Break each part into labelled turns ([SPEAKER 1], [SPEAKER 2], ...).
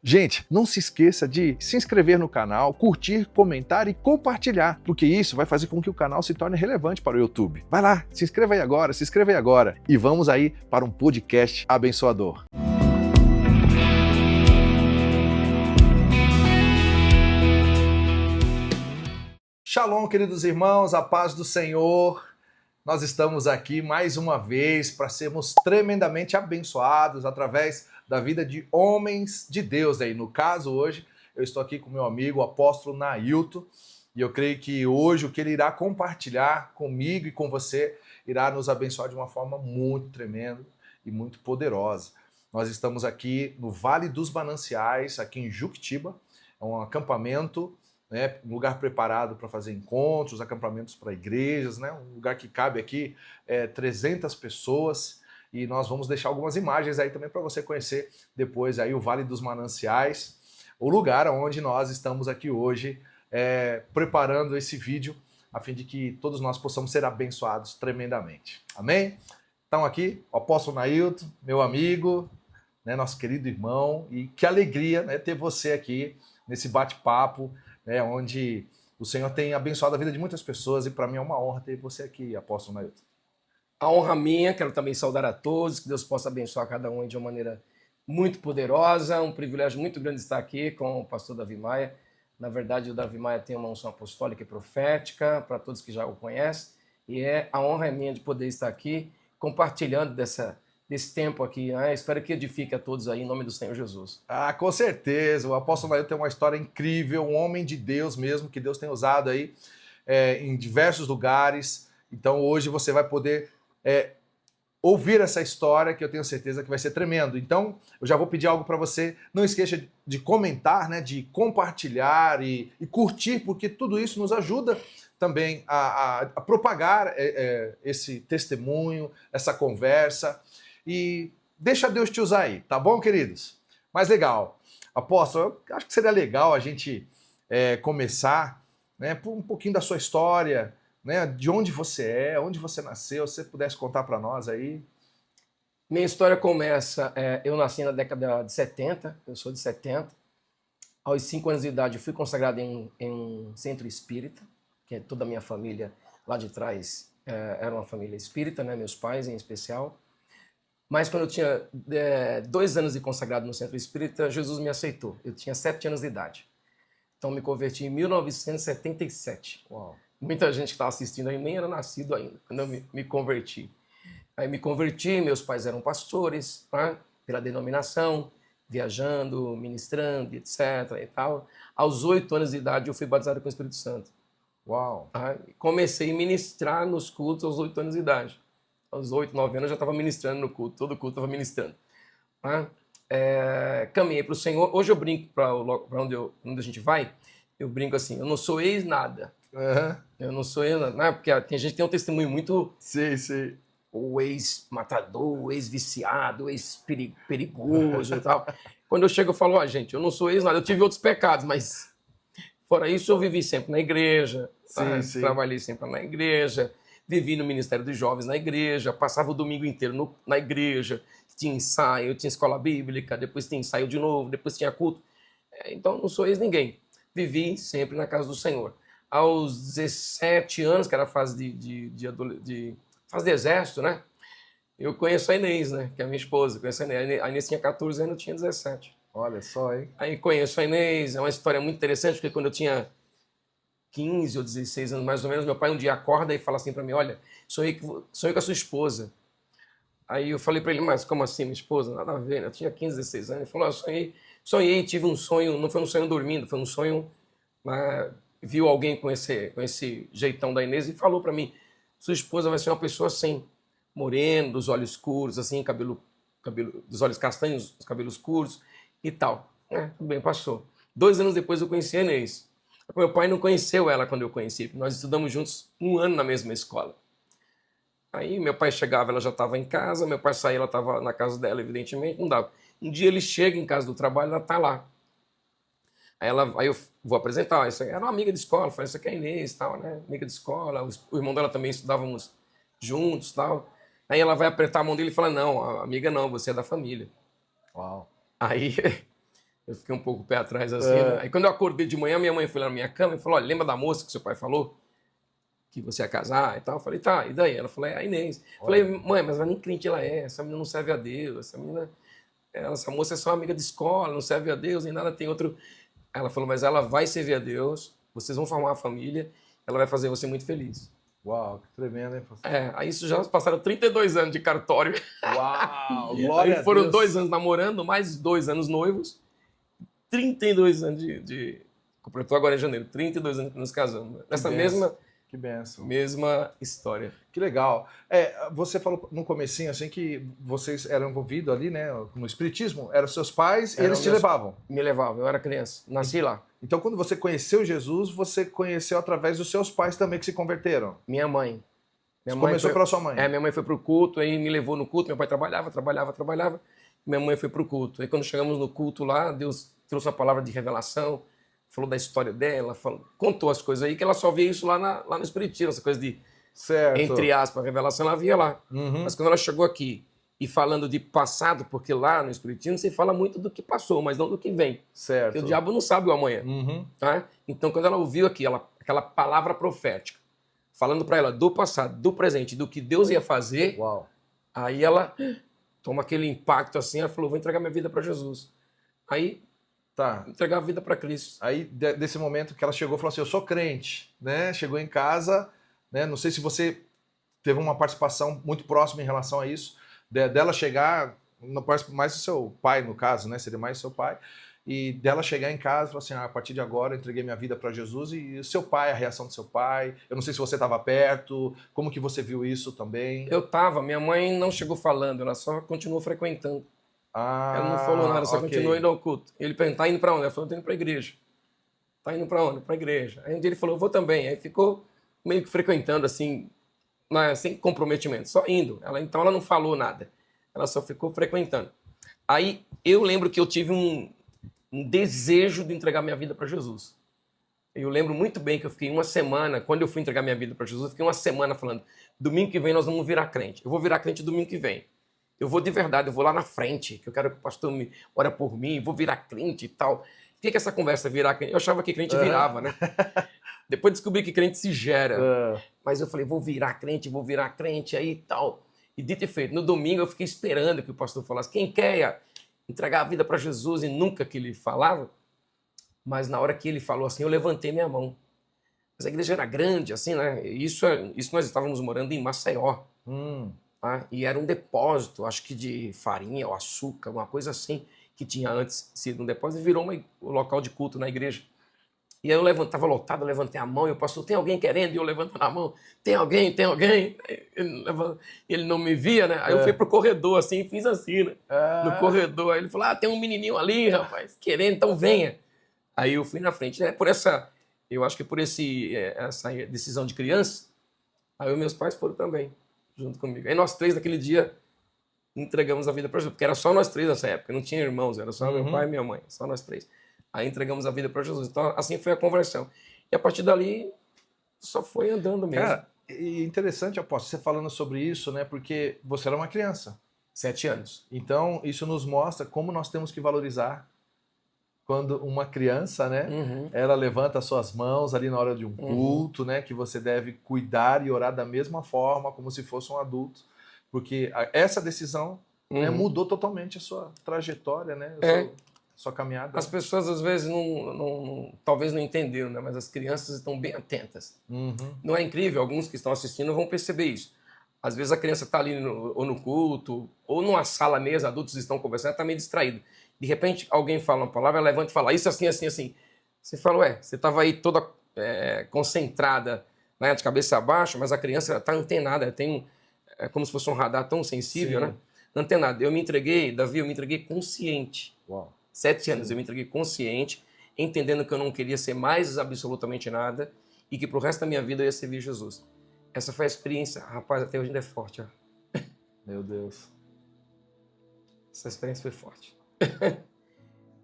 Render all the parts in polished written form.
[SPEAKER 1] Gente, não se esqueça de se inscrever no canal, curtir, comentar e compartilhar, porque isso vai fazer com que o canal se torne relevante para o YouTube. Vai lá, se inscreva aí agora, se inscreva aí agora e vamos aí para um podcast abençoador. Shalom, queridos irmãos, a paz do Senhor. Nós estamos aqui mais uma vez para sermos tremendamente abençoados através da vida de homens de Deus. Aí, no caso, hoje, eu estou aqui com meu amigo, o apóstolo Nailton, e eu creio que hoje o que ele irá compartilhar comigo e com você irá nos abençoar de uma forma muito tremenda e muito poderosa. Nós estamos aqui no Vale dos Mananciais, aqui em Juquitiba, é um acampamento, né, um lugar preparado para fazer encontros, acampamentos para igrejas, né, um lugar que cabe aqui 300 pessoas, e nós vamos deixar algumas imagens aí também para você conhecer depois aí o Vale dos Mananciais, o lugar onde nós estamos aqui hoje preparando esse vídeo a fim de que todos nós possamos ser abençoados tremendamente. Amém? Então aqui, o apóstolo Nailton, meu amigo, né, nosso querido irmão, e que alegria, né, ter você aqui nesse bate-papo, né, onde o Senhor tem abençoado a vida de muitas pessoas, e para mim é uma honra ter você aqui, apóstolo Nailton.
[SPEAKER 2] A honra minha, quero também saudar a todos, que Deus possa abençoar cada um de uma maneira muito poderosa. Um privilégio muito grande estar aqui com o pastor Davi Maia. Na verdade, o Davi Maia tem uma unção apostólica e profética, para todos que já o conhecem, e a honra é minha de poder estar aqui compartilhando desse tempo aqui. Espero que edifique a todos aí, em nome do Senhor Jesus.
[SPEAKER 1] Ah, com certeza. O apóstolo Nailton tem uma história incrível, um homem de Deus mesmo, que Deus tem usado aí em diversos lugares. Então hoje você vai poder ouvir essa história, que eu tenho certeza que vai ser tremendo. Então eu já vou pedir algo para você. Não esqueça de comentar, né, de compartilhar e curtir, porque tudo isso nos ajuda também a propagar esse testemunho, essa conversa. E deixa Deus te usar aí, tá bom, queridos? Mas legal. Apóstolo, eu acho que seria legal a gente começar, né, por um pouquinho da sua história, né, de onde você é, onde você nasceu, se você pudesse contar para nós aí.
[SPEAKER 2] Minha história começa, eu nasci na década de 70, eu sou de 70. Aos 5 anos de idade eu fui consagrado em um centro espírita, que toda a minha família lá de trás era uma família espírita, né, meus pais em especial. Mas quando eu tinha 2 anos de consagrado no centro espírita, Jesus me aceitou. Eu tinha 7 anos de idade. Então me converti em 1977.
[SPEAKER 1] Uau.
[SPEAKER 2] Muita gente que estava assistindo aí nem era nascido ainda, quando eu me converti. Aí me converti, meus pais eram pastores, tá? Pela denominação, viajando, ministrando, etc. E tal. Aos 8 anos de idade eu fui batizado com o Espírito Santo.
[SPEAKER 1] Uau!
[SPEAKER 2] Tá? Comecei a ministrar nos cultos aos 8 anos de idade. Aos 8, 9 anos eu já estava ministrando no culto, todo culto estava ministrando. Tá? Caminhei para o Senhor. Hoje eu brinco para onde a gente vai, eu brinco assim, eu não sou ex-nada.
[SPEAKER 1] Uhum.
[SPEAKER 2] Eu não sou ex-nada, né? Porque tem gente que tem um testemunho muito...
[SPEAKER 1] Sim.
[SPEAKER 2] O ex-matador, o ex-viciado, o ex-perigoso e tal. Quando eu chego eu falo, gente, eu não sou ex-nada, eu tive outros pecados, mas fora isso eu vivi sempre na igreja,
[SPEAKER 1] Sim.
[SPEAKER 2] Trabalhei sempre na igreja, vivi no Ministério dos Jovens na igreja, passava o domingo inteiro na igreja, tinha ensaio, tinha escola bíblica, depois tinha ensaio de novo, depois tinha culto. Então não sou ex-ninguém. Vivi sempre na casa do Senhor. Aos 17 anos, que era a fase fase de exército, né? Eu conheço a Inês, né? Que é a minha esposa. Conheço a Inês. A Inês tinha 14 anos, eu tinha 17.
[SPEAKER 1] Olha só, hein?
[SPEAKER 2] Aí conheço a Inês, é uma história muito interessante, porque quando eu tinha 15 ou 16 anos, mais ou menos, meu pai um dia acorda e fala assim para mim, olha, sonhei com a sua esposa. Aí eu falei para ele, mas como assim, minha esposa? Nada a ver, né? Eu tinha 15, 16 anos. Ele falou, sonhei, tive um sonho, não foi um sonho dormindo, foi um sonho, viu alguém com esse jeitão da Inês e falou para mim, sua esposa vai ser uma pessoa assim, morena, dos olhos escuros, assim, cabelo dos olhos castanhos, os cabelos curtos e tal. Tudo bem, passou. 2 anos depois eu conheci a Inês. Meu pai não conheceu ela quando eu conheci, porque nós estudamos juntos 1 ano na mesma escola. Aí meu pai chegava, ela já estava em casa, meu pai saía, ela estava na casa dela, evidentemente, não dava. Um dia ele chega em casa do trabalho, ela está lá. Aí eu vou apresentar, isso era uma amiga de escola, falei, isso aqui é a Inês, tal, né? Amiga de escola, o irmão dela também estudávamos juntos, tal. Aí ela vai apertar a mão dele e fala, não, amiga não, você é da família.
[SPEAKER 1] Uau.
[SPEAKER 2] Aí Eu fiquei um pouco pé atrás assim, né? Aí quando eu acordei de manhã, minha mãe foi lá na minha cama e falou, olha, lembra da moça que seu pai falou? Que você ia casar e tal? Eu falei, tá, e daí? Ela falou, é a Inês. Eu falei, mãe, mas ela nem crente ela é, essa menina não serve a Deus, essa moça é só amiga de escola, não serve a Deus, nem nada, tem outro... Ela falou, mas ela vai servir a Deus, vocês vão formar uma família, ela vai fazer você muito feliz.
[SPEAKER 1] Uau, que tremendo, hein, pastor?
[SPEAKER 2] Aí isso já passaram 32 anos de cartório.
[SPEAKER 1] Uau, glória a Deus.
[SPEAKER 2] Foram 2 anos namorando, mais 2 anos noivos, 32 anos completou agora em janeiro, 32 anos que nos casamos. Nessa
[SPEAKER 1] que benção.
[SPEAKER 2] mesma história.
[SPEAKER 1] Que legal. Você falou no comecinho assim que vocês eram envolvidos ali, né, no espiritismo, eram seus pais e eles te levavam.
[SPEAKER 2] Me levavam, eu era criança, nasci lá.
[SPEAKER 1] Então, quando você conheceu Jesus, você conheceu através dos seus pais também que se converteram.
[SPEAKER 2] Minha mãe.
[SPEAKER 1] Começou pela sua mãe.
[SPEAKER 2] Minha mãe foi pro culto, aí me levou no culto, meu pai trabalhava. Minha mãe foi pro culto. Aí quando chegamos no culto lá, Deus trouxe uma palavra de revelação, falou da história dela, contou as coisas aí, que ela só via isso lá no Espiritismo, essa coisa de,
[SPEAKER 1] certo,
[SPEAKER 2] entre aspas, revelação, ela via lá.
[SPEAKER 1] Uhum.
[SPEAKER 2] Mas quando ela chegou aqui, e falando de passado, porque lá no Espiritismo se fala muito do que passou, mas não do que vem.
[SPEAKER 1] Certo.
[SPEAKER 2] Porque o diabo não sabe o amanhã.
[SPEAKER 1] Uhum.
[SPEAKER 2] Tá? Então, quando ela ouviu aqui, aquela palavra profética, falando para ela do passado, do presente, do que Deus ia fazer,
[SPEAKER 1] uau,
[SPEAKER 2] aí ela toma aquele impacto assim, ela falou, vou entregar minha vida para Jesus. Aí, entregar a vida para Cristo.
[SPEAKER 1] Aí, desse momento que ela chegou, falou assim, eu sou crente, né? Chegou em casa, né? Não sei se você teve uma participação muito próxima em relação a isso, dela chegar, mais o seu pai, no caso, né? Seria mais o seu pai, e dela chegar em casa e falar assim, a partir de agora eu entreguei minha vida para Jesus, e o seu pai, a reação do seu pai, eu não sei se você estava perto, como que você viu isso também?
[SPEAKER 2] Eu estava, minha mãe não chegou falando, ela só continuou frequentando. Ela não falou nada, só continuou indo ao culto. Ele perguntou, tá indo para onde? Ela falou, tô indo para a igreja. Tá indo para onde? Para a igreja. Aí um dia ele falou, vou também. Aí ficou meio que frequentando, assim, sem comprometimento, só indo. Então ela não falou nada, ela só ficou frequentando. Aí eu lembro que eu tive um desejo de entregar minha vida para Jesus. Eu lembro muito bem que eu fiquei uma semana, quando eu fui entregar minha vida para Jesus, eu fiquei uma semana falando, domingo que vem nós vamos virar crente. Eu vou virar crente domingo que vem. Eu vou de verdade, eu vou lá na frente, que eu quero que o pastor me ore por mim, vou virar crente e tal. Fiquei com essa conversa, virar crente. Eu achava que crente virava, né? Depois descobri que crente se gera. Mas eu falei, vou virar crente aí e tal. E dito e feito, no domingo eu fiquei esperando que o pastor falasse, quem quer entregar a vida para Jesus, e nunca que ele falava. Mas na hora que ele falou assim, eu levantei minha mão. Mas a igreja era grande, assim, né? Isso nós estávamos morando em Maceió. Tá? E era um depósito, acho que de farinha ou açúcar, uma coisa assim, que tinha antes sido um depósito, e virou um local de culto na igreja. E aí eu estava lotado, eu levantei a mão, e o pastor, tem alguém querendo? E eu levantando a mão, tem alguém? Ele não me via, né? Aí eu fui pro corredor, assim, e fiz assim, né? No corredor, aí ele falou, tem um menininho ali, rapaz, querendo, então venha. Aí eu fui na frente, né? Eu acho que por essa decisão de criança, aí meus pais foram também, junto comigo. Aí nós três, naquele dia, entregamos a vida para Jesus, porque era só nós três nessa época, não tinha irmãos, era só meu pai e minha mãe, só nós três. Aí entregamos a vida para Jesus. Então, assim foi a conversão. E a partir dali, só foi andando mesmo.
[SPEAKER 1] Cara, e interessante, apóstolo, você falando sobre isso, né? Porque você era uma criança.
[SPEAKER 2] 7 anos.
[SPEAKER 1] Então, isso nos mostra como nós temos que valorizar quando uma criança, né? Ela levanta as suas mãos ali na hora de um culto, né? Que você deve cuidar e orar da mesma forma, como se fosse um adulto. Porque essa decisão né, mudou totalmente a sua trajetória, né? Sua caminhada.
[SPEAKER 2] As pessoas, às vezes, talvez não entenderam, né? Mas as crianças estão bem atentas. Não é incrível? Alguns que estão assistindo vão perceber isso. Às vezes a criança está ali ou no culto, ou numa sala mesmo, adultos estão conversando, está meio distraído. De repente, alguém fala uma palavra, ela levanta e fala isso assim, assim, assim. Você fala, você estava aí toda concentrada, né, de cabeça abaixo, mas a criança está antenada, ela tem como se fosse um radar tão sensível, né? Antenada. Eu me entreguei, Davi, eu me entreguei consciente.
[SPEAKER 1] Uau.
[SPEAKER 2] 7 anos, eu me entreguei consciente, entendendo que eu não queria ser mais absolutamente nada e que pro resto da minha vida eu ia servir Jesus. Essa foi a experiência, rapaz, até hoje ainda é forte, ó.
[SPEAKER 1] Meu Deus.
[SPEAKER 2] Essa experiência foi forte.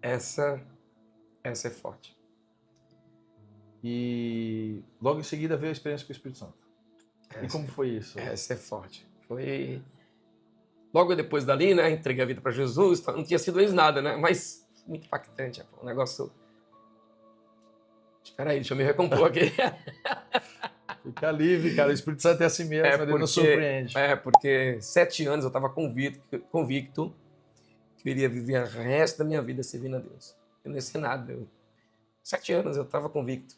[SPEAKER 2] Essa é forte.
[SPEAKER 1] E logo em seguida veio a experiência com o Espírito Santo. E como foi isso?
[SPEAKER 2] Essa é forte. Foi... Logo depois dali, né, entreguei a vida para Jesus, não tinha sido ex nada, né, mas muito impactante, rapaz. Um negócio... Espera aí, deixa eu me recompor aqui.
[SPEAKER 1] Fica livre, cara. O Espírito Santo é assim mesmo, ele nos surpreende.
[SPEAKER 2] Porque 7 anos eu estava convicto que eu iria viver o resto da minha vida servindo a Deus. Eu não ia ser nada. 7 anos eu estava convicto.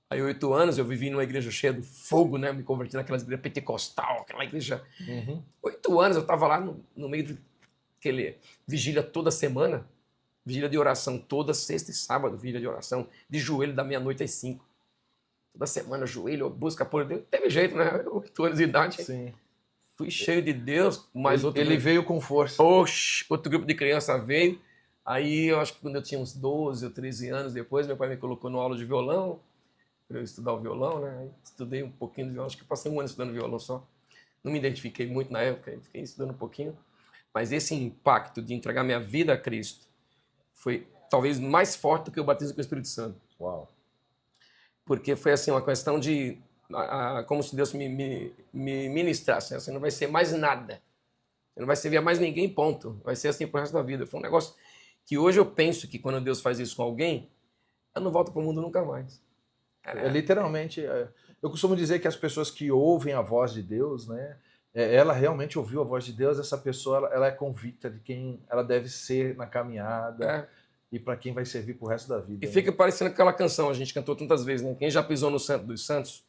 [SPEAKER 2] Aí 8 anos eu vivi numa igreja cheia de fogo, né? Me converti naquela igreja pentecostal, aquela igreja... 8 anos eu estava lá no meio de aquele vigília toda semana, vigília de oração toda sexta e sábado, vigília de oração, de joelho da meia-noite às 5. Toda semana, joelho, busca por Deus. Teve jeito, né? 8 anos de idade.
[SPEAKER 1] Sim.
[SPEAKER 2] Fui cheio de Deus, mas
[SPEAKER 1] ele veio com força.
[SPEAKER 2] Oxe, outro grupo de criança veio. Aí eu acho que quando eu tinha uns 12 ou 13 anos depois, meu pai me colocou numa aula de violão, para eu estudar o violão, né? Aí estudei um pouquinho de violão, acho que passei 1 ano estudando violão só. Não me identifiquei muito na época, fiquei estudando um pouquinho. Mas esse impacto de entregar minha vida a Cristo foi talvez mais forte do que o batismo com o Espírito Santo.
[SPEAKER 1] Uau.
[SPEAKER 2] Porque foi assim, uma questão de... como se Deus me ministrasse. Né? Você não vai ser mais nada. Você não vai servir a mais ninguém, ponto. Vai ser assim pro resto da vida. Foi um negócio que hoje eu penso que quando Deus faz isso com alguém, eu não volto pro mundo nunca mais.
[SPEAKER 1] Literalmente, eu costumo dizer que as pessoas que ouvem a voz de Deus, né, ela realmente ouviu a voz de Deus, essa pessoa ela é convicta de quem ela deve ser na caminhada e para quem vai servir pro resto da vida.
[SPEAKER 2] E fica parecendo aquela canção, a gente cantou tantas vezes, né? Quem já pisou no Santo dos Santos,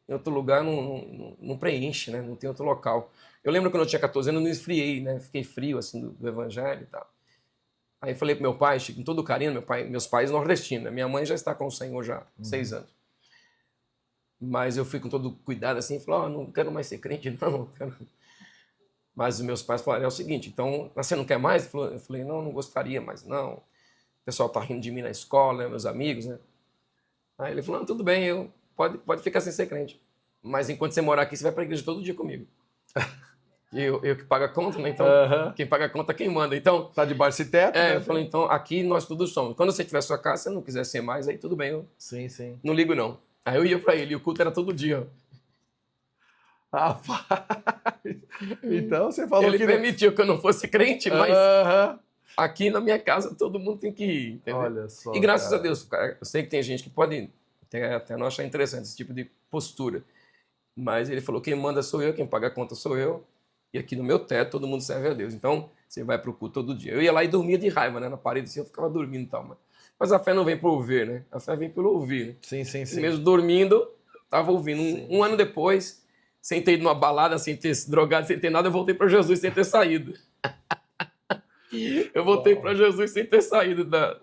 [SPEAKER 2] em outro lugar não preenche, né? Não tem outro local. Eu lembro quando eu tinha 14 anos, eu me esfriei, né? Fiquei frio, assim, do evangelho e tal. Aí falei pro meu pai, com todo carinho, meus pais nordestinos, né? Minha mãe já está com o Senhor já há 6 anos. Mas eu fui com todo cuidado, assim, falei, não quero mais ser crente, não. Mas os meus pais falaram, é o seguinte, então, você não quer mais? Eu falei, não gostaria mais, não. O pessoal tá rindo de mim na escola, meus amigos, né? Aí ele falou, tudo bem, pode ficar sem ser crente. Mas enquanto você morar aqui, você vai pra igreja todo dia comigo. Eu que pago a conta, né? Então, quem paga a conta, quem manda. Então,
[SPEAKER 1] tá debaixo desse teto, né?
[SPEAKER 2] Eu falei, então, aqui nós todos somos. Quando você tiver sua casa, se você não quiser ser mais, aí tudo bem, eu
[SPEAKER 1] sim.
[SPEAKER 2] Não ligo, não. Aí eu ia pra ele, e o culto era todo dia.
[SPEAKER 1] Rapaz, então você falou
[SPEAKER 2] ele
[SPEAKER 1] que...
[SPEAKER 2] Ele permitiu que eu não fosse crente, mas aqui na minha casa todo mundo tem que ir, entendeu?
[SPEAKER 1] Olha só,
[SPEAKER 2] e graças a Deus, cara, eu sei que tem gente que pode até não achar interessante esse tipo de postura, mas ele falou, quem manda sou eu, quem paga a conta sou eu, e aqui no meu teto todo mundo serve a Deus. Então, você vai pro culto todo dia. Eu ia lá e dormia de raiva, né? Na parede, assim, eu ficava dormindo e tal, mas a fé não vem por ouvir, né? A fé vem pelo ouvir. Né?
[SPEAKER 1] Sim.
[SPEAKER 2] E mesmo dormindo, tava ouvindo. Um ano depois, sem ter ido numa balada, sem ter se drogado, sem ter nada, eu voltei para Jesus sem ter saído. Eu voltei para Jesus sem ter saído da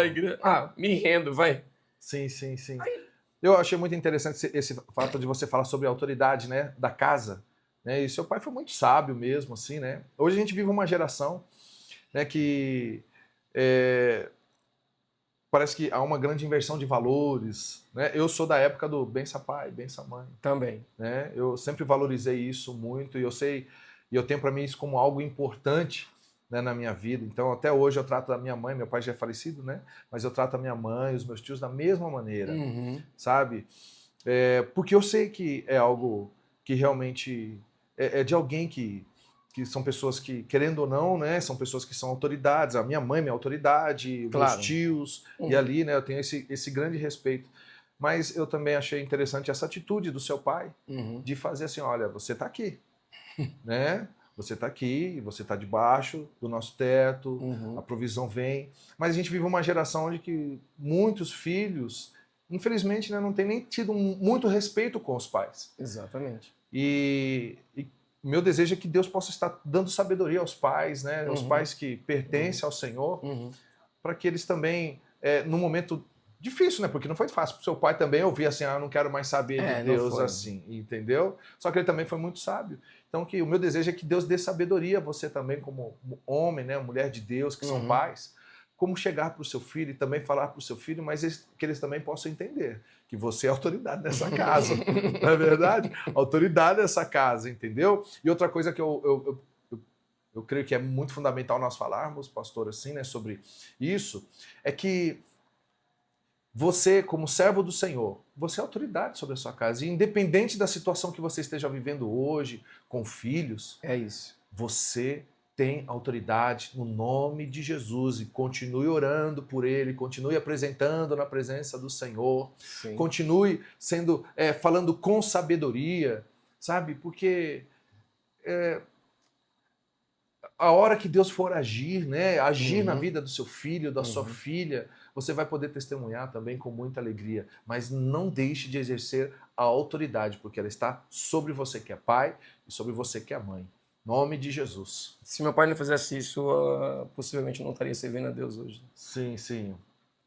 [SPEAKER 2] igreja. Me rendo, vai.
[SPEAKER 1] Sim. Eu achei muito interessante esse fato de você falar sobre a autoridade, né, da casa. Né? E seu pai foi muito sábio mesmo, assim, né? Hoje a gente vive uma geração, né, que parece que há uma grande inversão de valores, né? Eu sou da época do bença pai, bença mãe.
[SPEAKER 2] Também.
[SPEAKER 1] Né? Eu sempre valorizei isso muito e eu tenho para mim isso como algo importante, né, na minha vida. Então até hoje eu trato a minha mãe, meu pai já é falecido, né? Mas eu trato a minha mãe, os meus tios da mesma maneira, sabe? Porque eu sei que é algo que realmente é de alguém que são pessoas que, querendo ou não, né, são pessoas que são autoridades. A minha mãe é minha autoridade,
[SPEAKER 2] claro.
[SPEAKER 1] Meus tios, e ali, né, eu tenho esse grande respeito. Mas eu também achei interessante essa atitude do seu pai, de fazer assim, olha, você está aqui, né? Você está aqui, você está debaixo do nosso teto, a provisão vem. Mas a gente vive uma geração onde que muitos filhos, infelizmente, né, não tem nem tido muito respeito com os pais.
[SPEAKER 2] Exatamente.
[SPEAKER 1] E meu desejo é que Deus possa estar dando sabedoria aos pais, né? Aos pais que pertencem ao Senhor, para que eles também, no momento difícil, né? Porque não foi fácil para o seu pai também ouvir assim, não quero mais saber de Deus assim, entendeu? Só que ele também foi muito sábio. Então, o meu desejo é que Deus dê sabedoria a você também, como homem, né? Mulher de Deus, que são pais, como chegar para o seu filho e também falar para o seu filho, mas que eles também possam entender que você é autoridade nessa casa, não é verdade? Autoridade nessa casa, entendeu? E outra coisa que eu creio que é muito fundamental nós falarmos, pastor, assim, né, sobre isso, é que você, como servo do Senhor, você é autoridade sobre a sua casa. E independente da situação que você esteja vivendo hoje, com filhos,
[SPEAKER 2] é isso.
[SPEAKER 1] Você tem autoridade no nome de Jesus e continue orando por ele, continue apresentando na presença do Senhor,
[SPEAKER 2] Sim.
[SPEAKER 1] continue sendo falando com sabedoria, sabe? Porque a hora que Deus for agir, né? Agir na vida do seu filho, da sua filha, você vai poder testemunhar também com muita alegria. Mas não deixe de exercer a autoridade, porque ela está sobre você que é pai e sobre você que é mãe. Nome de Jesus.
[SPEAKER 2] Se meu pai não fizesse isso, possivelmente eu não estaria servindo a Deus hoje.
[SPEAKER 1] Sim, sim.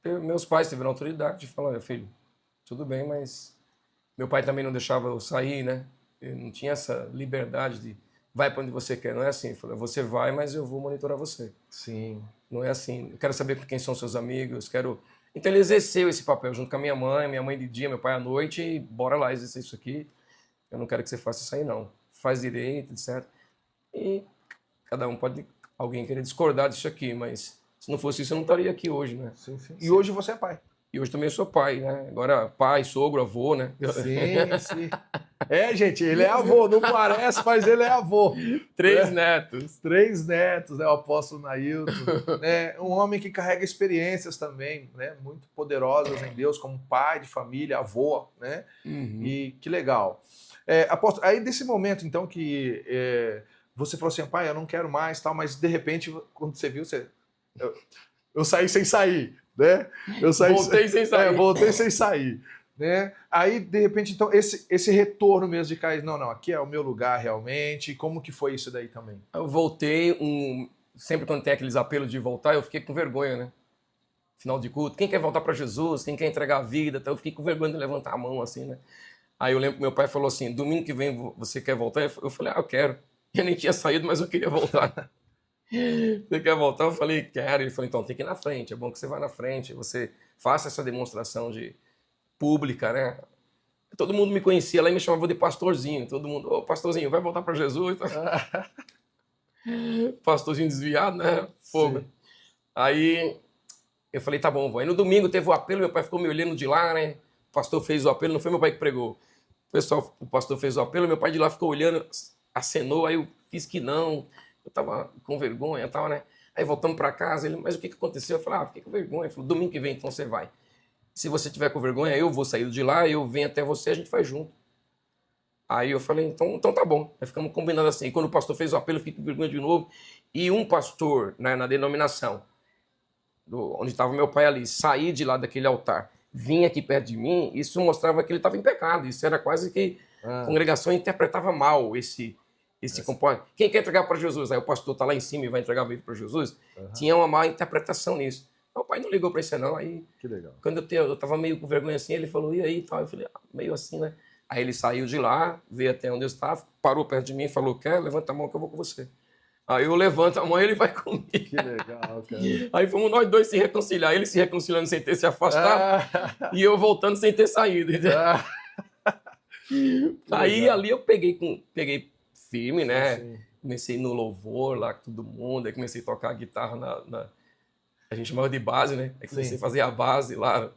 [SPEAKER 2] Meus pais tiveram autoridade de falar, filho, tudo bem, mas meu pai também não deixava eu sair, né? Eu não tinha essa liberdade de vai para onde você quer. Não é assim. Falei, você vai, mas eu vou monitorar você.
[SPEAKER 1] Sim.
[SPEAKER 2] Não é assim. Eu quero saber quem são seus amigos, quero... Então ele exerceu esse papel junto com a minha mãe de dia, meu pai à noite, e bora lá exercer isso aqui. Eu não quero que você faça isso aí, não. Faz direito, etc. E cada um pode, alguém querer discordar disso aqui, mas se não fosse isso eu não estaria aqui hoje, né?
[SPEAKER 1] Sim, sim. E hoje você é pai.
[SPEAKER 2] E hoje também sou pai, né? Agora pai, sogro, avô, né?
[SPEAKER 1] Sim, sim. Gente, ele é avô, não parece, mas ele é avô.
[SPEAKER 2] 3 netos.
[SPEAKER 1] 3 netos, né? O apóstolo Nailton, né? Um homem que carrega experiências também, né? Muito poderosas em Deus, como pai de família, avô, né? E que legal. Apóstolo, aí desse momento, então, que você falou assim, pai, eu não quero mais, tal, mas de repente, quando você viu, eu saí sem sair, né?
[SPEAKER 2] Voltei sem sair.
[SPEAKER 1] Voltei sem sair. Né? Aí, de repente, então, esse retorno mesmo de cair, não, aqui é o meu lugar realmente, como que foi isso daí também?
[SPEAKER 2] Eu voltei, sempre quando tem aqueles apelos de voltar, eu fiquei com vergonha, né? Final de culto, quem quer voltar para Jesus, quem quer entregar a vida, então eu fiquei com vergonha de levantar a mão, assim, né? Aí eu lembro que meu pai falou assim, domingo que vem você quer voltar? Eu falei, eu quero. Eu nem tinha saído, mas eu queria voltar. Você quer voltar? Eu falei, quero. Ele falou, então tem que ir na frente, é bom que você vá na frente, você faça essa demonstração pública, né? Todo mundo me conhecia lá e me chamava de pastorzinho. Todo mundo, ô pastorzinho, vai voltar para Jesus? Pastorzinho desviado, né? Fogo. Sim. Aí eu falei, tá bom, vou. Aí no domingo teve o apelo, meu pai ficou me olhando de lá, né? O pastor fez o apelo, não foi meu pai que pregou. O pastor fez o apelo, meu pai de lá ficou olhando, acenou, aí eu fiz que não. Eu tava com vergonha, tal, né? Aí voltamos para casa, ele, mas o que aconteceu? Eu falei, fiquei com vergonha. Ele falou, domingo que vem, então você vai. Se você tiver com vergonha, eu vou sair de lá, eu venho até você, a gente vai junto. Aí eu falei, então tá bom. Aí ficamos combinando assim. E quando o pastor fez o apelo, eu fiquei com vergonha de novo. E um pastor, né, na denominação, onde estava meu pai ali, sair de lá daquele altar, vinha aqui perto de mim, isso mostrava que ele estava em pecado. Isso era quase que a congregação interpretava mal esse comportamento. Quem quer entregar para Jesus? Aí o pastor está lá em cima e vai entregar a vida para Jesus. Tinha uma má interpretação nisso. Meu pai não ligou para isso não. Aí,
[SPEAKER 1] que legal.
[SPEAKER 2] Quando eu estava meio com vergonha assim, ele falou, e aí? Tal. Eu falei, meio assim, né? Aí ele saiu de lá, veio até onde eu estava, parou perto de mim e falou, quer? Levanta a mão que eu vou com você. Aí eu levanto a mão e ele vai comigo. Que
[SPEAKER 1] legal, cara.
[SPEAKER 2] Aí fomos nós dois se reconciliar. Ele se reconciliando sem ter se afastado e eu voltando sem ter saído. Aí ali eu peguei firme, né? Sim. Comecei no louvor lá com todo mundo. Aí comecei a tocar a guitarra a gente chamava de base, né? Aí comecei a fazer a base lá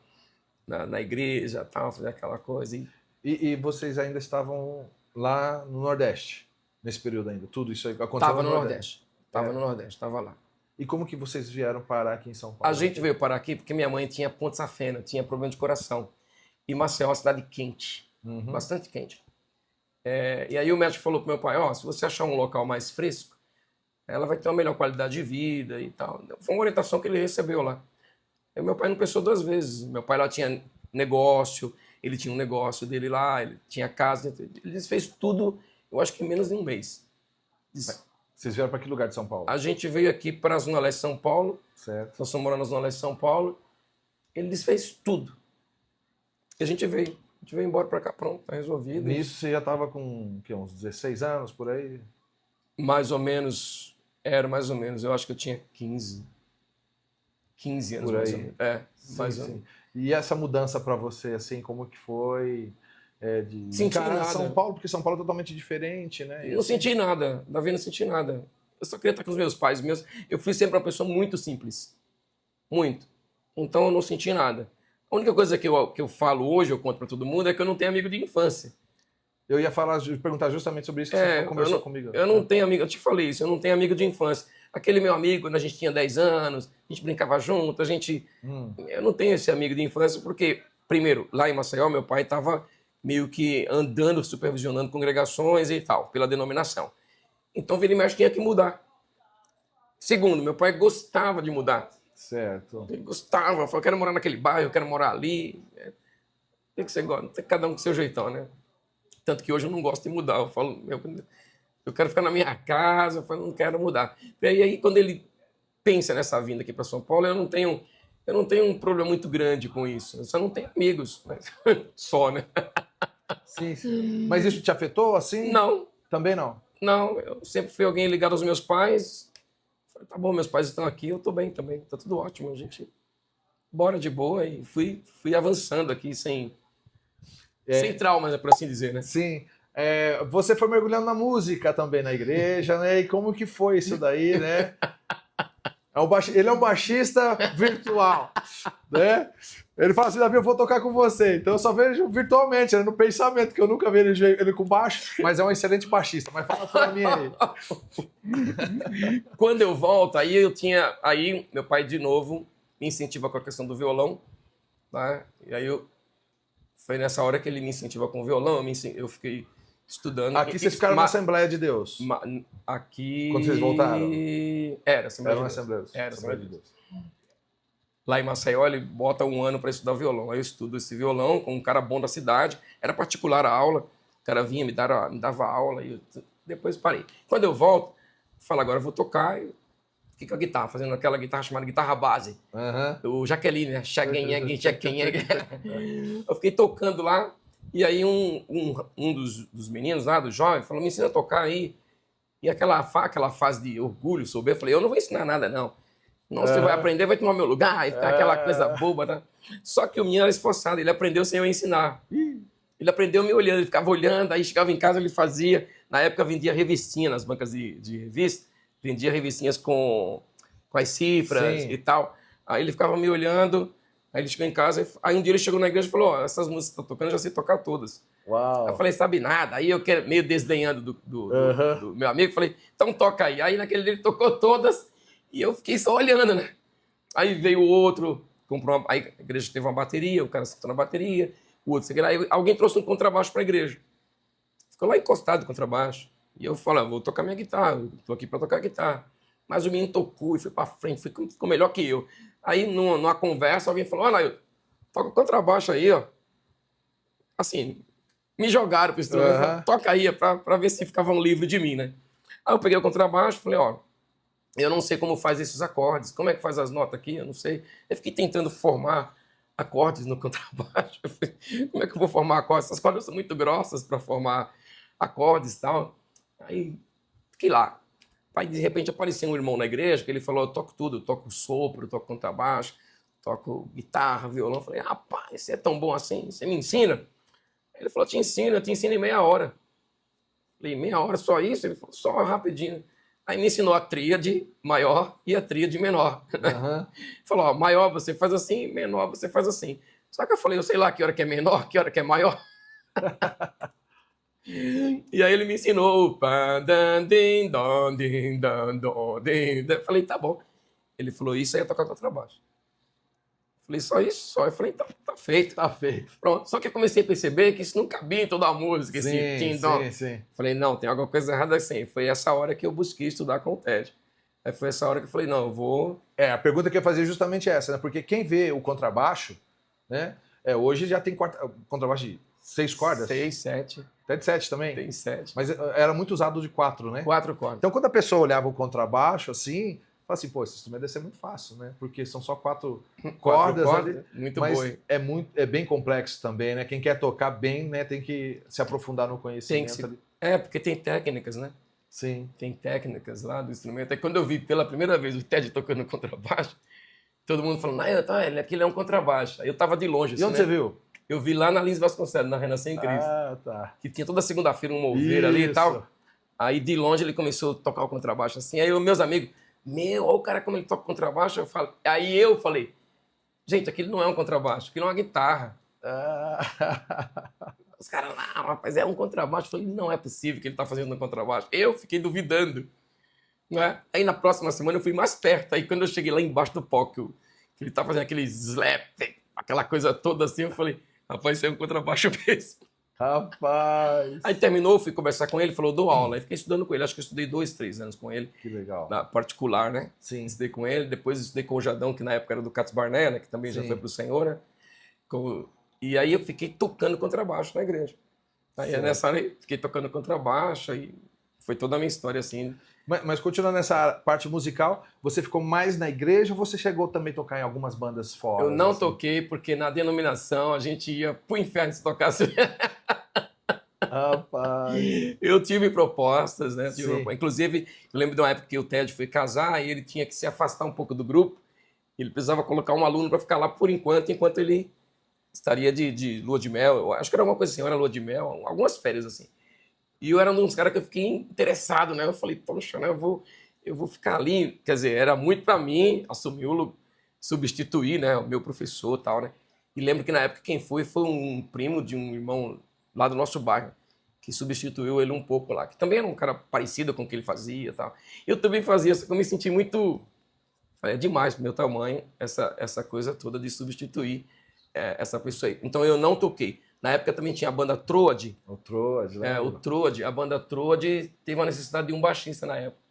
[SPEAKER 2] na igreja, tal, fazer aquela coisa.
[SPEAKER 1] E vocês ainda estavam lá no Nordeste, nesse período ainda? Tudo isso aconteceu
[SPEAKER 2] Tava no Nordeste. Tava no Nordeste, tava lá.
[SPEAKER 1] E como que vocês vieram parar aqui em São Paulo?
[SPEAKER 2] A gente veio parar aqui porque minha mãe tinha ponte safena, tinha problema de coração. E Maceió é uma cidade quente, bastante quente. E aí o médico falou pro meu pai, se você achar um local mais fresco, ela vai ter uma melhor qualidade de vida e tal. Foi uma orientação que ele recebeu lá. E meu pai não pensou 2 vezes. Meu pai lá tinha negócio, ele tinha um negócio dele lá, ele tinha casa. Ele fez tudo, eu acho que em menos de um mês.
[SPEAKER 1] Vocês vieram para que lugar de São Paulo?
[SPEAKER 2] A gente veio aqui para a Zona Leste de São Paulo.
[SPEAKER 1] Certo.
[SPEAKER 2] Nós estamos morando na Zona Leste de São Paulo. Ele desfez tudo. E a gente veio. A gente veio embora para cá, pronto, tá resolvido.
[SPEAKER 1] Nisso você já estava com uns 16 anos, por aí?
[SPEAKER 2] Mais ou menos. Era mais ou menos. Eu acho que eu tinha 15 anos,
[SPEAKER 1] por aí.
[SPEAKER 2] Mais ou menos. Mais ou menos.
[SPEAKER 1] E essa mudança para você, assim, como que foi? De encarar São Paulo, porque São Paulo é totalmente diferente, né?
[SPEAKER 2] Não senti nada. Davi, não senti nada. Eu só queria estar com os meus pais. Eu fui sempre uma pessoa muito simples. Muito. Então eu não senti nada. A única coisa que eu falo hoje, eu conto para todo mundo, é que eu não tenho amigo de infância.
[SPEAKER 1] Eu ia perguntar justamente sobre isso que você conversou comigo.
[SPEAKER 2] Eu não tenho amigo, eu te falei isso, eu não tenho amigo de infância. Aquele meu amigo, quando a gente tinha 10 anos, a gente brincava junto, eu não tenho esse amigo de infância porque, primeiro, lá em Maceió, meu pai estava meio que andando, supervisionando congregações e tal, pela denominação. Então, vira e mexe, tinha que mudar. Segundo, meu pai gostava de mudar.
[SPEAKER 1] Certo.
[SPEAKER 2] Ele gostava, falou, eu quero morar naquele bairro, eu quero morar ali. Tem que ser igual, cada um com seu jeitão, né? Tanto que hoje eu não gosto de mudar. Eu falo, eu quero ficar na minha casa, eu falo, não quero mudar. E aí, quando ele pensa nessa vinda aqui para São Paulo, eu não tenho um problema muito grande com isso. Eu só não tenho amigos, mas só, né?
[SPEAKER 1] Sim, sim. Mas isso te afetou assim?
[SPEAKER 2] Não.
[SPEAKER 1] Também não?
[SPEAKER 2] Não, eu sempre fui alguém ligado aos meus pais. Falei, tá bom, meus pais estão aqui, eu tô bem também, tá tudo ótimo. A gente bora de boa e fui avançando aqui sem traumas, por assim dizer, né?
[SPEAKER 1] Sim. Você foi mergulhando na música também na igreja, né? E como que foi isso daí, né? Ele é um baixista virtual, né? Ele fala assim, Davi, eu vou tocar com você. Então eu só vejo virtualmente, né? No pensamento, que eu nunca vi ele com baixo, mas é um excelente baixista. Mas fala pra mim aí.
[SPEAKER 2] Quando eu volto, aí meu pai de novo me incentiva com a questão do violão, tá? E aí foi nessa hora que ele me incentiva com o violão, eu fiquei estudando.
[SPEAKER 1] Aqui vocês ficaram na Assembleia de Deus?
[SPEAKER 2] Aqui...
[SPEAKER 1] Quando vocês voltaram?
[SPEAKER 2] Era Assembleia
[SPEAKER 1] de Deus.
[SPEAKER 2] Lá em Maceió, ele bota um ano para estudar violão. Aí eu estudo esse violão com um cara bom da cidade. Era particular a aula. O cara vinha, me dava aula e depois parei. Quando eu volto, eu falo, agora eu vou tocar e fiquei com a guitarra, fazendo aquela guitarra chamada guitarra base. O Jaqueline, né? Eu fiquei tocando lá. E aí um dos meninos lá, do jovem, falou, me ensina a tocar aí. E aquela fase de orgulho, soberbo, eu falei, eu não vou ensinar nada, não. Não, você vai aprender, vai tomar meu lugar, e ficar aquela coisa boba, tá? Só que o menino era esforçado, ele aprendeu sem eu ensinar. Ele aprendeu me olhando, ele ficava olhando, aí chegava em casa, ele fazia. Na época vendia revistinha nas bancas de revista, vendia revistinhas com as cifras e tal. Aí ele ficava me olhando, aí ele chegou em casa, aí um dia ele chegou na igreja e falou, essas músicas que eu tô tocando, eu já sei tocar todas.
[SPEAKER 1] Uau.
[SPEAKER 2] Eu falei, sabe nada. Aí eu meio desdenhando do meu amigo, falei, então toca aí. Aí naquele dia ele tocou todas e eu fiquei só olhando, né? Aí veio o outro, aí a igreja teve uma bateria, o cara sentou na bateria, o outro, aí alguém trouxe um contrabaixo para a igreja. Ficou lá encostado o contrabaixo. E eu falei, vou tocar minha guitarra, eu tô aqui para tocar guitarra. Mas o menino tocou e foi para frente, ficou melhor que eu. Aí numa conversa alguém falou, olha, toca o contrabaixo aí, ó. Assim, me jogaram pro instrumento, toca aí, para ver se ficavam livres de mim, né? Aí eu peguei o contrabaixo e falei, ó, eu não sei como faz esses acordes, como é que faz as notas aqui, eu não sei. Eu fiquei tentando formar acordes no contrabaixo. Como é que eu vou formar acordes? Essas cordas são muito grossas para formar acordes e tal. Aí fiquei lá. Aí de repente apareceu um irmão na igreja que ele falou, eu toco tudo, eu toco sopro, eu toco contrabaixo, toco guitarra, violão. Eu falei, rapaz, você é tão bom assim, você me ensina? Ele falou, eu te ensino em meia hora. Eu falei, meia hora só isso? Ele falou, só rapidinho. Aí me ensinou a tríade maior e a tríade menor. Falou, ó, maior você faz assim, menor você faz assim. Só que eu falei, eu sei lá que hora que é menor, que hora que é maior. E aí ele me ensinou. Eu falei, tá bom. Ele falou, isso aí é tocar contrabaixo. Falei, só isso? Só. Eu falei, tá feito.
[SPEAKER 1] Tá feito.
[SPEAKER 2] Pronto. Só que eu comecei a perceber que isso não cabia em toda a música.
[SPEAKER 1] Sim.
[SPEAKER 2] Falei, não, tem alguma coisa errada assim. Foi essa hora que eu busquei estudar com o Ted. Aí foi essa hora que eu falei, não, eu vou...
[SPEAKER 1] A pergunta que eu ia fazer é justamente essa, né? Porque quem vê o contrabaixo, né? Hoje já tem contrabaixo de 6 cordas.
[SPEAKER 2] 6, 7.
[SPEAKER 1] Até de 7 também?
[SPEAKER 2] Tem 7.
[SPEAKER 1] Mas era muito usado de 4, né?
[SPEAKER 2] 4 cordas.
[SPEAKER 1] Então quando a pessoa olhava o contrabaixo, assim... Fala assim, pô, esse instrumento deve ser muito fácil, né? Porque são só 4 cordas ali.
[SPEAKER 2] Muito
[SPEAKER 1] mas
[SPEAKER 2] bom.
[SPEAKER 1] É bem complexo também, né? Quem quer tocar bem, né, tem que se aprofundar no conhecimento.
[SPEAKER 2] Porque tem técnicas, né?
[SPEAKER 1] Sim.
[SPEAKER 2] Tem técnicas lá do instrumento. Aí quando eu vi pela primeira vez o Ted tocando contrabaixo, todo mundo falando, aquilo é um contrabaixo. Aí eu tava de longe.
[SPEAKER 1] E onde você viu?
[SPEAKER 2] Eu vi lá na Lins Vasconcelos, na Renascença em Cristo.
[SPEAKER 1] Tá.
[SPEAKER 2] Que tinha toda segunda-feira um mover ali e tal. Aí de longe ele começou a tocar o contrabaixo assim. Aí meus amigos... olha o cara como ele toca contrabaixo. Aí eu falei, gente, aquilo não é um contrabaixo, aquilo é uma guitarra. Os caras, não, rapaz, é um contrabaixo. Eu falei, não é possível que ele tá fazendo um contrabaixo. Eu fiquei duvidando, não é? Aí na próxima semana eu fui mais perto. Aí quando eu cheguei lá embaixo do palco, que ele tá fazendo aquele slap, aquela coisa toda assim, eu falei, rapaz, isso é um contrabaixo mesmo.
[SPEAKER 1] Rapaz!
[SPEAKER 2] Aí terminou, eu fui conversar com ele, falou, dou aula. Aí fiquei estudando com ele, acho que eu estudei 2, 3 anos com ele,
[SPEAKER 1] Que legal.
[SPEAKER 2] na particular, né?
[SPEAKER 1] Sim,
[SPEAKER 2] Estudei com ele, depois estudei com o Jadão, que na época era do Catos Barnea, né? Que também já
[SPEAKER 1] sim.
[SPEAKER 2] foi pro Senhor, né? E aí eu fiquei tocando contrabaixo na igreja. Aí
[SPEAKER 1] Certo.
[SPEAKER 2] nessa hora eu fiquei tocando contrabaixo e foi toda a minha história assim.
[SPEAKER 1] Mas continuando nessa parte musical, você ficou mais na igreja ou você chegou também a tocar em algumas bandas fora?
[SPEAKER 2] Eu não
[SPEAKER 1] assim?
[SPEAKER 2] toquei porque na denominação a gente ia pro inferno se tocasse.
[SPEAKER 1] Rapaz!
[SPEAKER 2] Eu tive propostas, né?
[SPEAKER 1] Sim.
[SPEAKER 2] Inclusive, eu lembro de uma época que o Ted foi casar e ele tinha que se afastar um pouco do grupo. Ele precisava colocar um aluno para ficar lá por enquanto ele estaria de lua de mel. Eu acho que era alguma coisa assim, era lua de mel, algumas férias assim. E eu era um dos caras que eu fiquei interessado, né? Eu falei, poxa, né? Eu vou ficar ali. Quer dizer, era muito para mim assumir substituir, né? O meu professor e tal, né? E lembro que na época quem foi um primo de um irmão lá do nosso bairro, que substituiu ele um pouco lá, que também era um cara parecido com o que ele fazia e tal. Eu também fazia, só que eu me senti muito... É demais pro meu tamanho essa coisa toda de substituir essa pessoa aí. Então eu não toquei. Na época também tinha a banda Troad.
[SPEAKER 1] O Troad, né?
[SPEAKER 2] O Troad, a banda Troad teve uma necessidade de um baixista na época.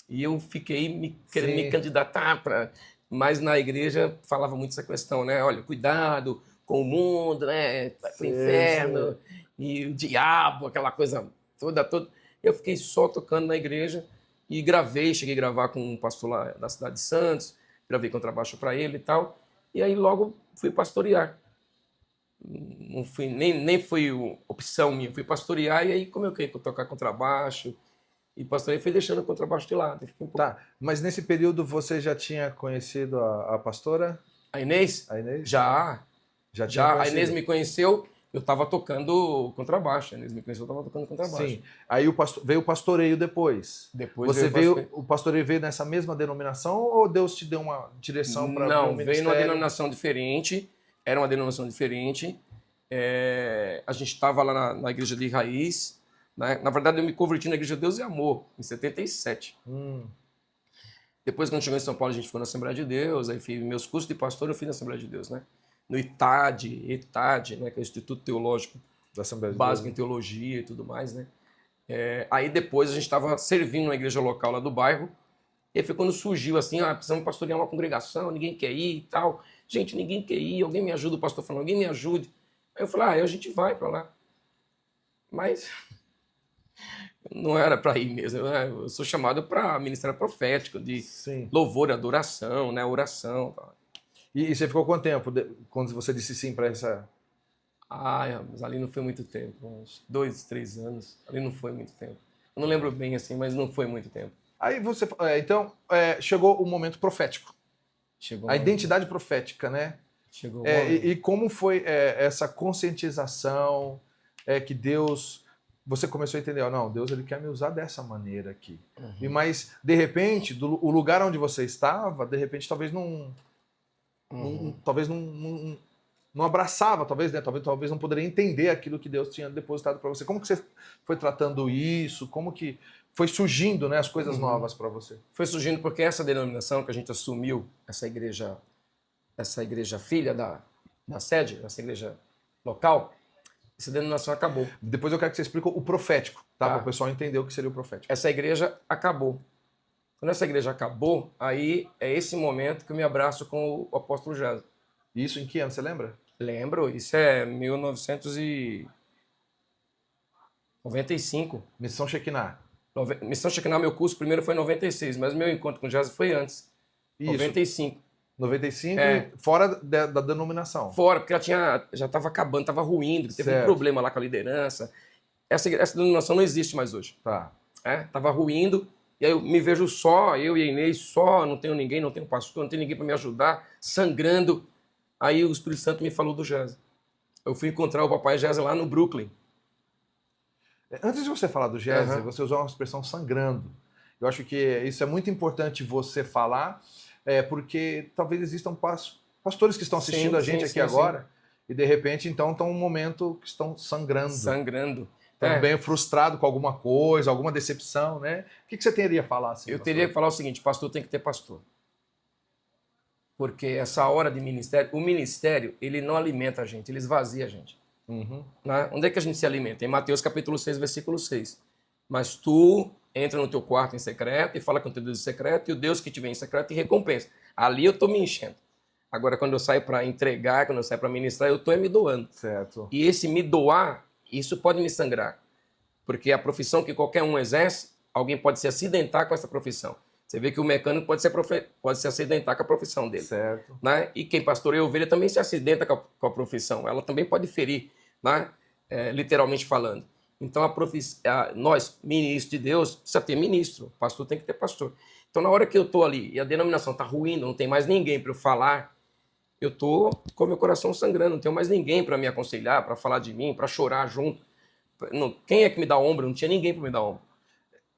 [SPEAKER 2] E eu fiquei querendo me candidatar para... Mas na igreja falava muito essa questão, né? Olha, cuidado com o mundo, né? Vai pro inferno. E o diabo, aquela coisa toda. Eu fiquei só tocando na igreja e cheguei a gravar com um pastor lá da cidade de Santos, gravei contrabaixo para ele e tal. E aí logo fui pastorear. Não fui, nem foi opção minha, fui pastorear e aí comecei a tocar contrabaixo. E pastorei foi deixando o contrabaixo de lado.
[SPEAKER 1] Tá, mas nesse período você já tinha conhecido a pastora?
[SPEAKER 2] A Inês?
[SPEAKER 1] A Inês?
[SPEAKER 2] Já
[SPEAKER 1] tinha
[SPEAKER 2] a
[SPEAKER 1] conhecido?
[SPEAKER 2] Inês me conheceu, eu estava tocando contrabaixo. A Inês me conheceu, eu estava tocando contrabaixo.
[SPEAKER 1] Sim. Aí veio o pastoreio depois.
[SPEAKER 2] Depois
[SPEAKER 1] o pastoreio veio nessa mesma denominação ou Deus te deu uma direção para
[SPEAKER 2] Não, veio numa denominação diferente. Era uma denominação diferente. A gente estava lá na igreja de Raiz. Né? Na verdade, eu me converti na igreja de Deus e Amor, em 77. Depois, quando chegou em São Paulo, a gente foi na Assembleia de Deus. Aí fiz meus cursos de pastor, eu fiz na Assembleia de Deus, né? No ETAD, né? Que é o Instituto Teológico
[SPEAKER 1] da Assembleia de
[SPEAKER 2] Básico
[SPEAKER 1] Deus.
[SPEAKER 2] em Teologia e tudo mais, né? Aí depois a gente estava servindo na igreja local lá do bairro. E aí foi quando surgiu assim, precisamos pastorear uma congregação, ninguém quer ir e tal. Gente, ninguém quer ir, alguém me ajuda, o pastor falou, alguém me ajude. Aí eu falei, aí a gente vai para lá. Mas não era para ir mesmo, eu sou chamado para ministério profético, de louvor e adoração, né, oração. Tal.
[SPEAKER 1] E você ficou quanto tempo quando você disse sim para essa...
[SPEAKER 2] Mas ali não foi muito tempo, uns 2, 3 anos, ali não foi muito tempo. Eu não lembro bem assim, mas não foi muito tempo.
[SPEAKER 1] Aí você, então, chegou o momento profético.
[SPEAKER 2] Chegou
[SPEAKER 1] a identidade profética, né?
[SPEAKER 2] Chegou
[SPEAKER 1] e como foi essa conscientização que Deus... Você começou a entender, não, Deus ele quer me usar dessa maneira aqui. Mas, de repente, o lugar onde você estava, de repente, talvez não abraçava, talvez, né? Talvez não poderia entender aquilo que Deus tinha depositado para você. Como que você foi tratando isso? Como que foi surgindo, né, as coisas novas para você?
[SPEAKER 2] Foi surgindo porque essa denominação que a gente assumiu, essa igreja filha da sede, essa igreja local, essa denominação acabou.
[SPEAKER 1] Depois eu quero que você explique o profético, tá? Para o pessoal entender o que seria o profético.
[SPEAKER 2] Essa igreja acabou. Quando essa igreja acabou, aí é esse momento que eu me abraço com o apóstolo Jazz.
[SPEAKER 1] Isso em que ano, você lembra?
[SPEAKER 2] Lembro, isso é 1995.
[SPEAKER 1] Missão Shekinah.
[SPEAKER 2] Missão Shekinah, meu curso primeiro foi em 96, mas meu encontro com o Jazz foi antes. Isso. 95.
[SPEAKER 1] 95, fora da denominação.
[SPEAKER 2] Fora, porque ela já estava acabando, estava ruindo, teve um problema lá com a liderança. Essa denominação não existe mais hoje.
[SPEAKER 1] Tá.
[SPEAKER 2] Tava ruindo, e aí eu me vejo só, eu e a Inês, só, não tenho ninguém, não tenho pastor, não tenho ninguém para me ajudar, sangrando. Aí o Espírito Santo me falou do Jazz. Eu fui encontrar o papai Jazz lá no Brooklyn.
[SPEAKER 1] Antes de você falar do Jazz, você usou uma expressão sangrando. Eu acho que isso é muito importante você falar, porque talvez existam pastores que estão assistindo a gente aqui agora e de repente então estão um momento que estão sangrando.
[SPEAKER 2] Sangrando.
[SPEAKER 1] Também frustrado com alguma coisa, alguma decepção, né? O que você teria a falar assim?
[SPEAKER 2] Eu
[SPEAKER 1] pastor?
[SPEAKER 2] teria que falar o seguinte: pastor tem que ter pastor. Porque essa hora de ministério, o ministério, ele não alimenta a gente, ele esvazia a gente.
[SPEAKER 1] Uhum.
[SPEAKER 2] Né? Onde é que a gente se alimenta? Em Mateus capítulo 6, versículo 6. Mas tu entra no teu quarto em secreto e fala com teu Deus em secreto, e o Deus que te vem em secreto te recompensa. Ali eu estou me enchendo. Agora, quando eu saio para entregar, quando eu saio para ministrar, eu estou me doando.
[SPEAKER 1] Certo.
[SPEAKER 2] E esse me doar, isso pode me sangrar. Porque a profissão que qualquer um exerce, alguém pode se acidentar com essa profissão. Você vê que o mecânico pode se acidentar com a profissão dele.
[SPEAKER 1] Certo.
[SPEAKER 2] Né? E quem pastoreia ovelha também se acidenta com a profissão. Ela também pode ferir, né? Literalmente falando. Então, nós, ministros de Deus, precisa ter ministro. O pastor tem que ter pastor. Então, na hora que eu estou ali e a denominação está ruindo, não tem mais ninguém para eu falar, eu estou com o meu coração sangrando, não tenho mais ninguém para me aconselhar, para falar de mim, para chorar junto. Quem é que me dá ombro? Não tinha ninguém para me dar ombro.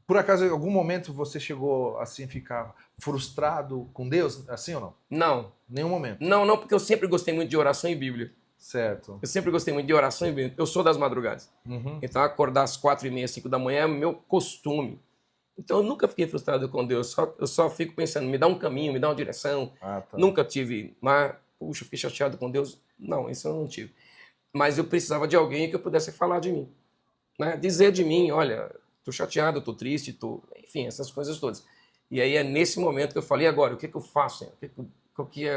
[SPEAKER 1] Por acaso, em algum momento você chegou assim a ficar frustrado com Deus, assim ou não?
[SPEAKER 2] Não.
[SPEAKER 1] Nenhum momento?
[SPEAKER 2] Não, porque eu sempre gostei muito de oração e Bíblia.
[SPEAKER 1] Certo.
[SPEAKER 2] Eu sempre gostei muito de oração e Bíblia. Eu sou das madrugadas.
[SPEAKER 1] Uhum.
[SPEAKER 2] Então, acordar às 4h30, 5 da manhã é meu costume. Então, eu nunca fiquei frustrado com Deus. Eu só fico pensando, me dá um caminho, me dá uma direção.
[SPEAKER 1] Tá.
[SPEAKER 2] Nunca tive, mas, puxa, fiquei chateado com Deus. Não, isso eu não tive. Mas eu precisava de alguém que eu pudesse falar de mim. Né? Dizer de mim, olha, tô chateado, tô triste, enfim, essas coisas todas. E aí é nesse momento que eu falei, agora, o que eu faço? O que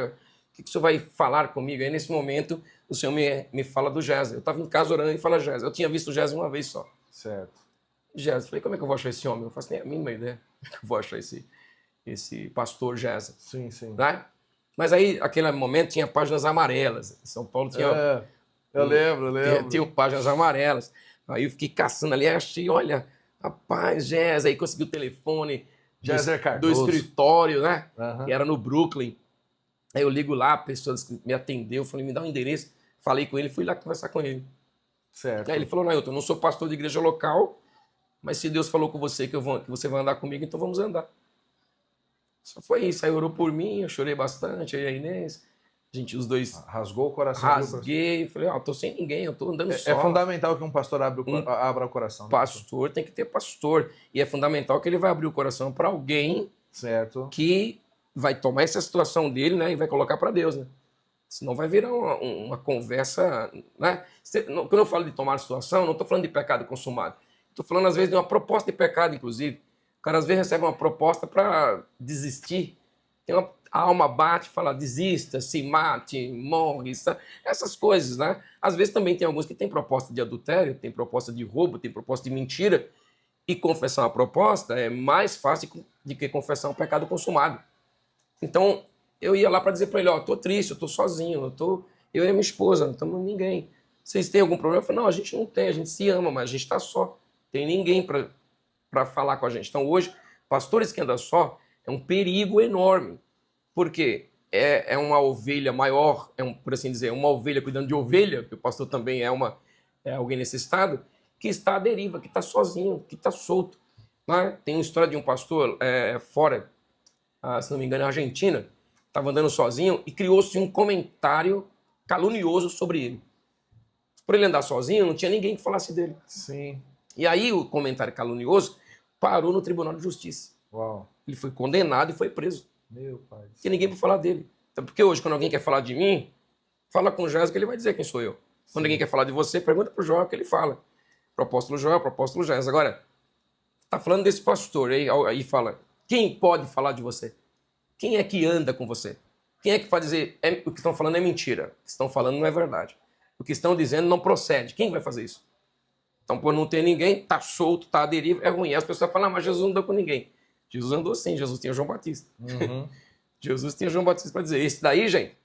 [SPEAKER 2] o senhor vai falar comigo? Aí nesse momento o senhor me fala do Géser. Eu estava em casa orando e fala Géser. Eu tinha visto o Géser uma vez só.
[SPEAKER 1] Certo.
[SPEAKER 2] Géser, falei, como é que eu vou achar esse homem? Eu faço nem a mínima ideia como é que eu vou achar esse pastor Géser.
[SPEAKER 1] Sim, sim.
[SPEAKER 2] Né? Mas aí, naquele momento, tinha páginas amarelas. Em São Paulo tinha...
[SPEAKER 1] eu lembro.
[SPEAKER 2] Tinha páginas amarelas. Aí eu fiquei caçando ali, achei, olha, rapaz, Géser, aí consegui o telefone do escritório, né?
[SPEAKER 1] Uhum.
[SPEAKER 2] Que era no Brooklyn. Aí eu ligo lá, a pessoa me atendeu, falei, me dá um endereço. Falei com ele, fui lá conversar com ele.
[SPEAKER 1] Certo.
[SPEAKER 2] Aí ele falou, Nailton, eu não sou pastor de igreja local, mas se Deus falou com você que você vai andar comigo, então vamos andar. Só foi isso. Aí orou por mim, eu chorei bastante, aí a Inês, os dois...
[SPEAKER 1] Rasgou o coração.
[SPEAKER 2] Rasguei, falei, tô sem ninguém, eu tô andando só.
[SPEAKER 1] É fundamental que um pastor abra o coração.
[SPEAKER 2] Pastor tem que ter pastor. E é fundamental que ele vai abrir o coração para alguém,
[SPEAKER 1] certo,
[SPEAKER 2] que vai tomar essa situação dele, né, e vai colocar para Deus, né? Senão vai virar uma conversa, né? Quando eu falo de tomar a situação, não estou falando de pecado consumado. Estou falando, às vezes, de uma proposta de pecado, inclusive. O cara, às vezes, recebe uma proposta para desistir. A alma bate e fala, desista, se mate, morre, essas coisas, né? Às vezes também tem alguns que têm proposta de adultério, tem proposta de roubo, tem proposta de mentira. E confessar uma proposta é mais fácil do que confessar um pecado consumado. Então, eu ia lá para dizer para ele, tô triste, eu tô sozinho, eu e a minha esposa, não estamos ninguém. Vocês têm algum problema? Eu falei, não, a gente não tem, a gente se ama, mas a gente está só. Tem ninguém para falar com a gente. Então, hoje, pastores que andam só é um perigo enorme. Porque é uma ovelha maior, por assim dizer, uma ovelha cuidando de ovelha, que o pastor também é alguém nesse estado, que está à deriva, que está sozinho, que está solto. Né? Tem uma história de um pastor fora, se não me engano, na Argentina, estava andando sozinho e criou-se um comentário calunioso sobre ele. Por ele andar sozinho, não tinha ninguém que falasse dele.
[SPEAKER 1] Sim.
[SPEAKER 2] E aí o comentário calunioso parou no Tribunal de Justiça.
[SPEAKER 1] Uau.
[SPEAKER 2] Ele foi condenado e foi preso.
[SPEAKER 1] Meu pai.
[SPEAKER 2] Não tinha ninguém para falar dele. Então, porque hoje, quando alguém quer falar de mim, fala com o Jéssica que ele vai dizer quem sou eu. Sim. Quando alguém quer falar de você, pergunta para o Joel que ele fala. Pro apóstolo Joel, pro apóstolo Jéssica. Agora, tá falando desse pastor, aí fala, quem pode falar de você? Quem é que anda com você? Quem é que pode dizer, o que estão falando é mentira, o que estão falando não é verdade, o que estão dizendo não procede? Quem vai fazer isso? Então, por não ter ninguém, tá solto, tá à deriva, é ruim. As pessoas falam, mas Jesus não andou com ninguém. Jesus andou sim, Jesus tinha João Batista.
[SPEAKER 1] Uhum.
[SPEAKER 2] Jesus tinha João Batista para dizer, esse daí, gente,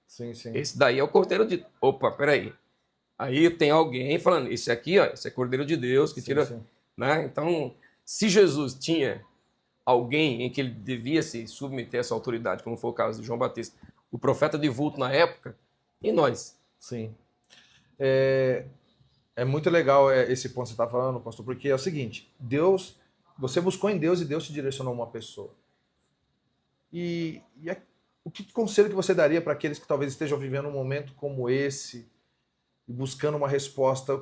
[SPEAKER 1] sim.
[SPEAKER 2] Esse daí é o Cordeiro de... Opa, peraí. Aí tem alguém falando, esse aqui, esse é Cordeiro de Deus, que tira...
[SPEAKER 1] Sim.
[SPEAKER 2] Né? Então, se Jesus tinha alguém em que ele devia se submeter a essa autoridade, como foi o caso de João Batista, o profeta de vulto na época, e nós?
[SPEAKER 1] Sim. É muito legal esse ponto que você está falando, pastor, porque é o seguinte, você buscou em Deus e Deus te direcionou uma pessoa. O que conselho que você daria para aqueles que talvez estejam vivendo um momento como esse, e buscando uma resposta,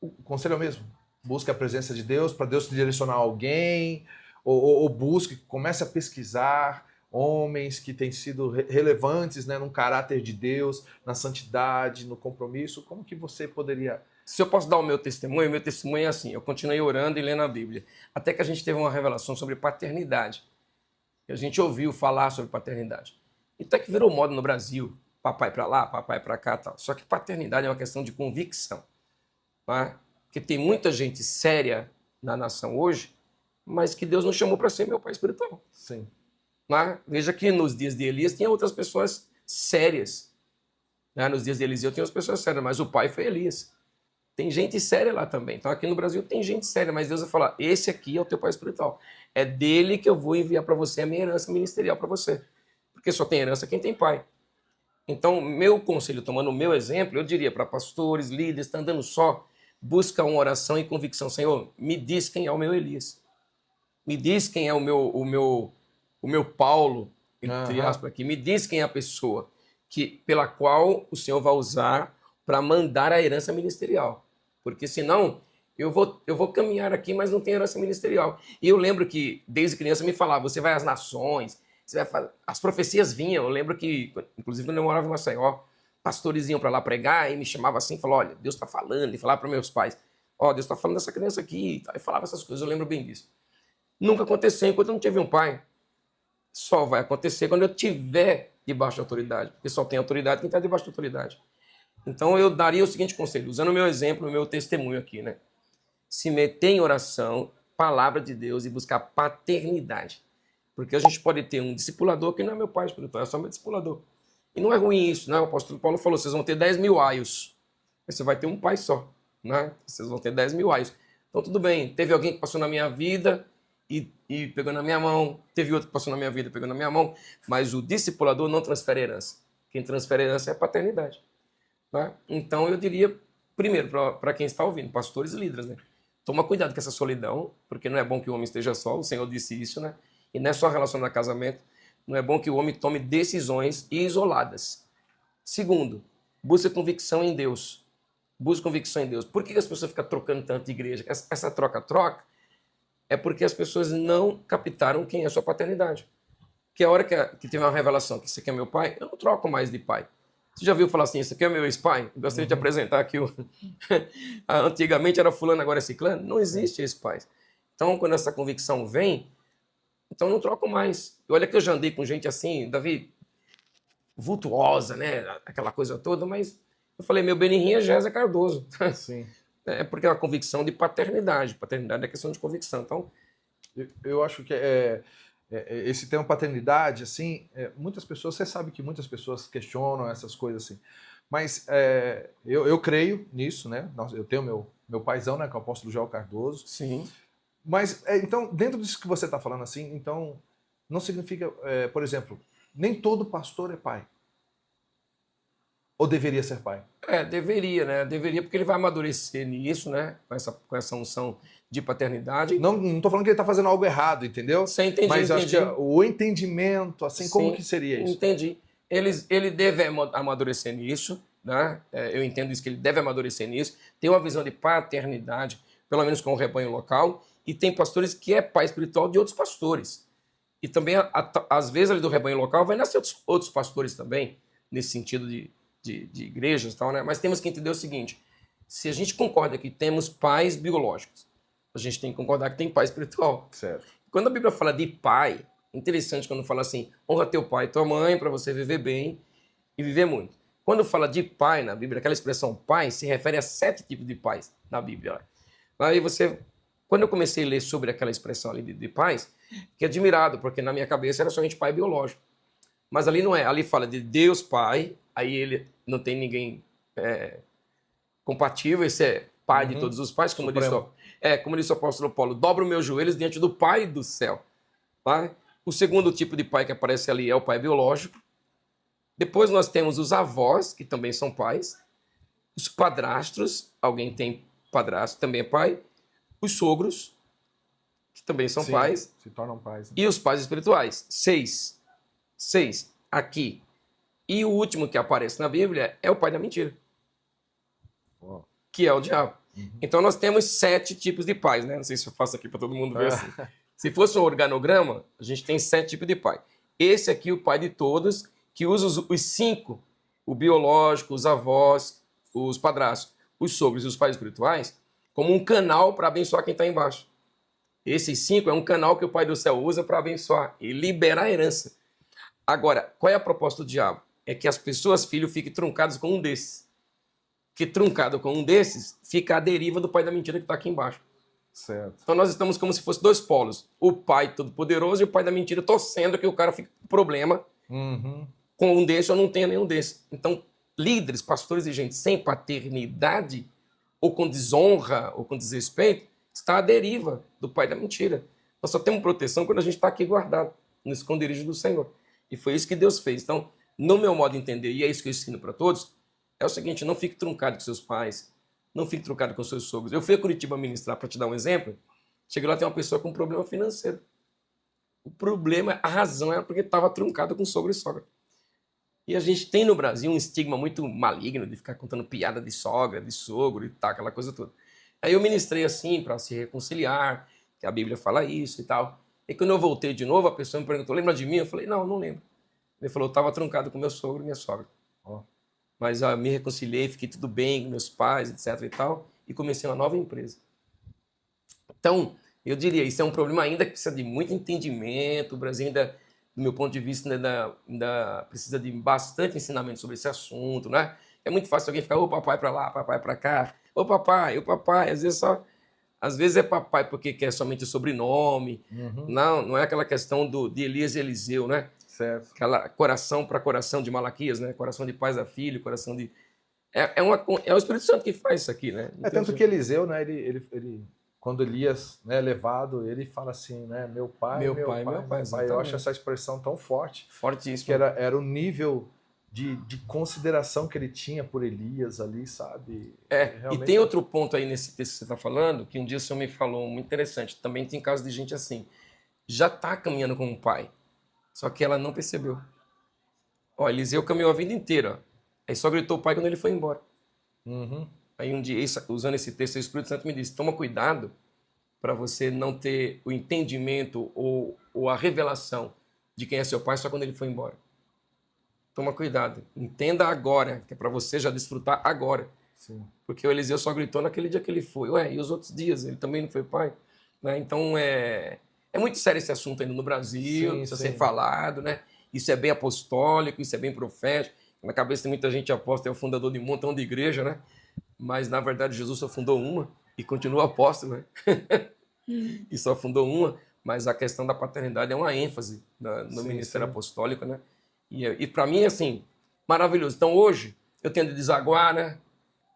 [SPEAKER 1] o conselho é o mesmo. Busque a presença de Deus, para Deus te direcionar a alguém, ou busque, comece a pesquisar homens que têm sido relevantes, né, no caráter de Deus, na santidade, no compromisso. Como que você poderia...
[SPEAKER 2] Se eu posso dar o meu testemunho é assim, eu continuei orando e lendo a Bíblia, até que a gente teve uma revelação sobre paternidade. E a gente ouviu falar sobre paternidade. E até que virou moda no Brasil, papai para lá, papai para cá, tal. Só que paternidade é uma questão de convicção, né? Porque tem muita gente séria na nação hoje, mas que Deus não chamou para ser meu pai espiritual.
[SPEAKER 1] Sim.
[SPEAKER 2] Né? Veja que nos dias de Elias tinha outras pessoas sérias. Né? Nos dias de Eliseu tinha outras pessoas sérias, mas o pai foi Elias. Tem gente séria lá também. Então aqui no Brasil tem gente séria, mas Deus vai falar, esse aqui é o teu pai espiritual. É dele que eu vou enviar para você a minha herança ministerial para você. Porque só tem herança quem tem pai. Então, meu conselho, tomando o meu exemplo, eu diria para pastores, líderes, está andando só, busca uma oração e convicção. Senhor, me diz quem é o meu Elias. Me diz quem é o meu Paulo, entre aspas aqui. Me diz quem é a pessoa pela qual o Senhor vai usar para mandar a herança ministerial. Porque senão eu vou caminhar aqui, mas não tem herança ministerial. E eu lembro que desde criança me falava, você vai às nações, você vai fazer... As profecias vinham. Eu lembro que, inclusive quando eu morava em Maceió, pastores iam para lá pregar e me chamavam assim, falavam, olha, Deus está falando, e falava para meus pais, ó, Deus está falando dessa criança aqui, e falava essas coisas, eu lembro bem disso. Nunca aconteceu enquanto eu não tive um pai. Só vai acontecer quando eu tiver debaixo de autoridade, porque só tem autoridade quem está debaixo de autoridade. Então eu daria o seguinte conselho, usando o meu exemplo, o meu testemunho aqui, né? Se meter em oração, palavra de Deus e buscar paternidade. Porque a gente pode ter um discipulador que não é meu pai espiritual, é só meu discipulador. E não é ruim isso, né? O apóstolo Paulo falou, vocês vão ter 10 mil aios. Mas você vai ter um pai só, né? Vocês vão ter 10 mil aios. Então tudo bem, teve alguém que passou na minha vida e pegou na minha mão, teve outro que passou na minha vida e pegou na minha mão, mas o discipulador não transfere herança. Quem transfere herança é a paternidade. Né? Então eu diria, primeiro, para quem está ouvindo, pastores e líderes, né? Toma cuidado com essa solidão, porque não é bom que o homem esteja só, o Senhor disse isso, né? E não é só relacionado a casamento, não é bom que o homem tome decisões isoladas. Segundo, busca convicção em Deus. Busca convicção em Deus. Por que as pessoas ficam trocando tanto de igreja? Essa troca-troca é porque as pessoas não captaram quem é a sua paternidade. Que a hora que tiver uma revelação que esse aqui é meu pai, eu não troco mais de pai. Você já viu falar assim, esse aqui é meu ex-pai? Gostaria de apresentar aqui. Antigamente era fulano, agora é ciclano. Não existe ex-pai. Então, quando essa convicção vem, então não troco mais. E olha que eu já andei com gente assim, Davi, vultuosa, né? Aquela coisa toda, mas eu falei, meu Benirrinha é Gésia Cardoso.
[SPEAKER 1] Sim.
[SPEAKER 2] É porque é uma convicção de paternidade. Paternidade é questão de convicção. Então,
[SPEAKER 1] eu acho que esse tema paternidade, assim, muitas pessoas, você sabe que muitas pessoas questionam essas coisas assim, mas eu creio nisso, né? Eu tenho meu paizão, né, que é o apóstolo João Cardoso.
[SPEAKER 2] sim.
[SPEAKER 1] Mas, então, dentro disso que você está falando assim, então, não significa, por exemplo, nem todo pastor é pai. Ou deveria ser pai?
[SPEAKER 2] Deveria, né? Deveria, porque ele vai amadurecer nisso, né? Com essa unção de paternidade.
[SPEAKER 1] Não tô falando que ele está fazendo algo errado, entendeu?
[SPEAKER 2] Você entende?
[SPEAKER 1] Mas acho que o entendimento, assim, como que seria isso?
[SPEAKER 2] Entendi. Ele deve amadurecer nisso, né? Eu entendo isso, que ele deve amadurecer nisso. Tem uma visão de paternidade, pelo menos com o rebanho local, e tem pastores que é pai espiritual de outros pastores. E também, às vezes, ali do rebanho local, vai nascer outros pastores também, nesse sentido de igrejas e tal, né? Mas temos que entender o seguinte, se a gente concorda que temos pais biológicos, a gente tem que concordar que tem pai espiritual.
[SPEAKER 1] Certo.
[SPEAKER 2] Quando a Bíblia fala de pai, é interessante quando fala assim, honra teu pai e tua mãe para você viver bem e viver muito. Quando fala de pai na Bíblia, aquela expressão pai se refere a 7 tipos de pais na Bíblia. Aí quando eu comecei a ler sobre aquela expressão ali de pais, fiquei admirado, porque na minha cabeça era somente pai biológico. Mas ali não é, ali fala de Deus Pai, aí ele não tem ninguém compatível, esse é pai de todos os pais, como disse o apóstolo Paulo, dobro meus joelhos diante do Pai do céu. Tá? O segundo tipo de pai que aparece ali é o pai biológico. Depois nós temos os avós, que também são pais. Os padrastros, alguém tem padrasto, também é pai. Os sogros, que também são pais.
[SPEAKER 1] Se tornam pais. Né?
[SPEAKER 2] E os pais espirituais. 6 aqui. E o último que aparece na Bíblia é o pai da mentira. que é o diabo.
[SPEAKER 1] Uhum.
[SPEAKER 2] Então nós temos 7 tipos de pais, né? Não sei se eu faço aqui para todo mundo ver assim. Se fosse um organograma, a gente tem 7 tipos de pai. Esse aqui, o pai de todos, que usa os 5, o biológico, os avós, os padrastos, os sogros e os pais espirituais, como um canal para abençoar quem está embaixo. Esses 5 é um canal que o Pai do Céu usa para abençoar e liberar a herança. Agora, qual é a proposta do diabo? É que as pessoas, filho, fiquem truncadas com um desses. Que truncado com um desses, fica à deriva do pai da mentira que está aqui embaixo.
[SPEAKER 1] Certo.
[SPEAKER 2] Então nós estamos como se fossem 2 polos. O pai todo-poderoso e o pai da mentira torcendo que o cara fique com problema com um desse ou não tenha nenhum desse. Então, líderes, pastores e gente sem paternidade, ou com desonra, ou com desrespeito, está à deriva do pai da mentira. Nós só temos proteção quando a gente está aqui guardado, no esconderijo do Senhor. E foi isso que Deus fez. Então, no meu modo de entender, e é isso que eu ensino para todos, é o seguinte: não fique truncado com seus pais, não fique truncado com seus sogros. Eu fui a Curitiba ministrar, para te dar um exemplo, cheguei lá, tem uma pessoa com um problema financeiro. O problema, a razão é porque estava truncado com sogro e sogra. E a gente tem no Brasil um estigma muito maligno de ficar contando piada de sogra, de sogro e tal, aquela coisa toda. Aí eu ministrei assim para se reconciliar, que a Bíblia fala isso e tal. E quando eu voltei de novo, a pessoa me perguntou: lembra de mim? Eu falei: não, não lembro. Ele falou: eu estava truncado com meu sogro e minha sogra. Mas me reconciliei, fiquei tudo bem com meus pais, etc e tal, e comecei uma nova empresa. Então, eu diria, isso é um problema ainda que precisa de muito entendimento. O Brasil ainda, do meu ponto de vista, ainda precisa de bastante ensinamento sobre esse assunto, né? É muito fácil alguém ficar: ô papai para lá, papai para cá, ô papai, às vezes é papai porque quer somente o sobrenome. Não é aquela questão de Elias e Eliseu, né?
[SPEAKER 1] Certo.
[SPEAKER 2] Aquela coração para coração de Malaquias, né? Coração de pais a filho, coração de... É o Espírito Santo que faz isso aqui, né?
[SPEAKER 1] É tanto que Eliseu, né, ele quando Elias, né, é levado, ele fala assim, né, meu pai. Eu acho essa expressão tão forte.
[SPEAKER 2] Fortíssimo.
[SPEAKER 1] Que era o nível de consideração que ele tinha por Elias ali, sabe?
[SPEAKER 2] E tem outro ponto aí nesse texto que você está falando, que um dia o senhor me falou, muito interessante. Também tem casos de gente assim, já está caminhando com o pai, só que ela não percebeu. Eliseu caminhou a vida inteira. Aí só gritou o pai quando ele foi embora. Aí um dia, usando esse texto, o Espírito Santo me disse: toma cuidado para você não ter o entendimento ou a revelação de quem é seu pai só quando ele foi embora. Toma cuidado. Entenda agora, que é para você já desfrutar agora.
[SPEAKER 1] Sim.
[SPEAKER 2] Porque o Eliseu só gritou naquele dia que ele foi. E os outros dias? Ele também não foi pai? Né? Então, é muito sério esse assunto ainda no Brasil, precisa ser falado, né? Isso é bem apostólico, isso é bem profético. Na cabeça tem muita gente apóstolo, é o fundador de um montão de igreja, né? Mas, na verdade, Jesus só fundou uma e continua apóstolo, né? E só fundou uma, mas a questão da paternidade é uma ênfase no ministério apostólico, né? E para mim, assim, maravilhoso. Então, hoje, eu tendo de desaguar, né?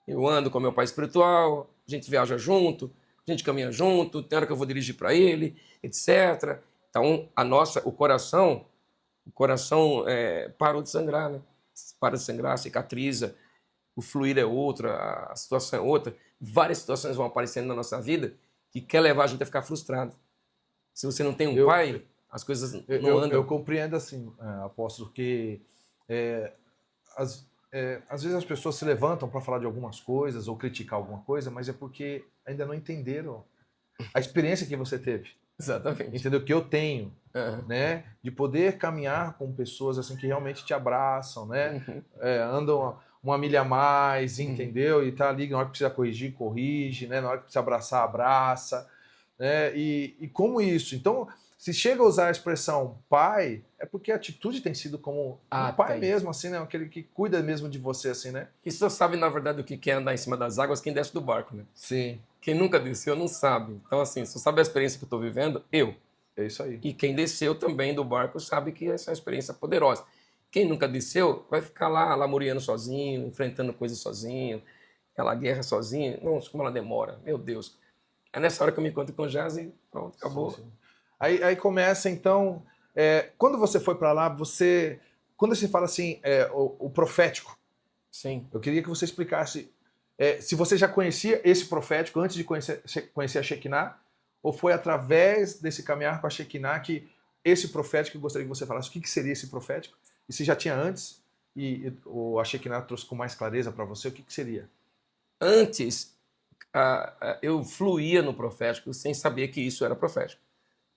[SPEAKER 2] Eu ando com meu pai espiritual, a gente viaja junto, a gente caminha junto, tem hora que eu vou dirigir para ele, etc. Então, o coração parou de sangrar, né? Para de sangrar, cicatriza, o fluir é outro, a situação é outra. Várias situações vão aparecendo na nossa vida que quer levar a gente a ficar frustrado. Se você não tem um pai, as coisas não andam.
[SPEAKER 1] Eu compreendo assim, apóstolo, que às vezes as pessoas se levantam para falar de algumas coisas ou criticar alguma coisa, mas é porque ainda não entenderam a experiência que você teve.
[SPEAKER 2] Exatamente.
[SPEAKER 1] Entendeu? Que eu tenho, né? De poder caminhar com pessoas assim que realmente te abraçam, né? Andam uma milha a mais, entendeu? E tá ali na hora que precisa corrigir, corrige, né? Na hora que precisa abraçar, abraça, né? E como isso? Então, se chega a usar a expressão pai, é porque a atitude tem sido como um pai mesmo, assim, né? Aquele que cuida mesmo de você, assim, né?
[SPEAKER 2] E só sabe, na verdade, o que é andar em cima das águas quem desce do barco, né?
[SPEAKER 1] Sim.
[SPEAKER 2] Quem nunca desceu não sabe. Então, assim, só sabe a experiência que eu estou vivendo, eu.
[SPEAKER 1] É isso aí.
[SPEAKER 2] E quem desceu também do barco sabe que essa é uma experiência poderosa. Quem nunca desceu vai ficar lá lamuriando sozinho, enfrentando coisas sozinho, aquela guerra sozinho. Nossa, como ela demora, meu Deus. É nessa hora que eu me encontro com o Jazz e pronto, acabou.
[SPEAKER 1] Sim. Aí começa, então, quando você foi para lá, quando você fala assim, o profético,
[SPEAKER 2] sim,
[SPEAKER 1] eu queria que você explicasse se você já conhecia esse profético antes de conhecer a Shekinah, ou foi através desse caminhar com a Shekinah que esse profético, eu gostaria que você falasse o que seria esse profético, e se já tinha antes, ou a Shekinah trouxe com mais clareza para você, o que seria?
[SPEAKER 2] Antes, eu fluía no profético sem saber que isso era profético.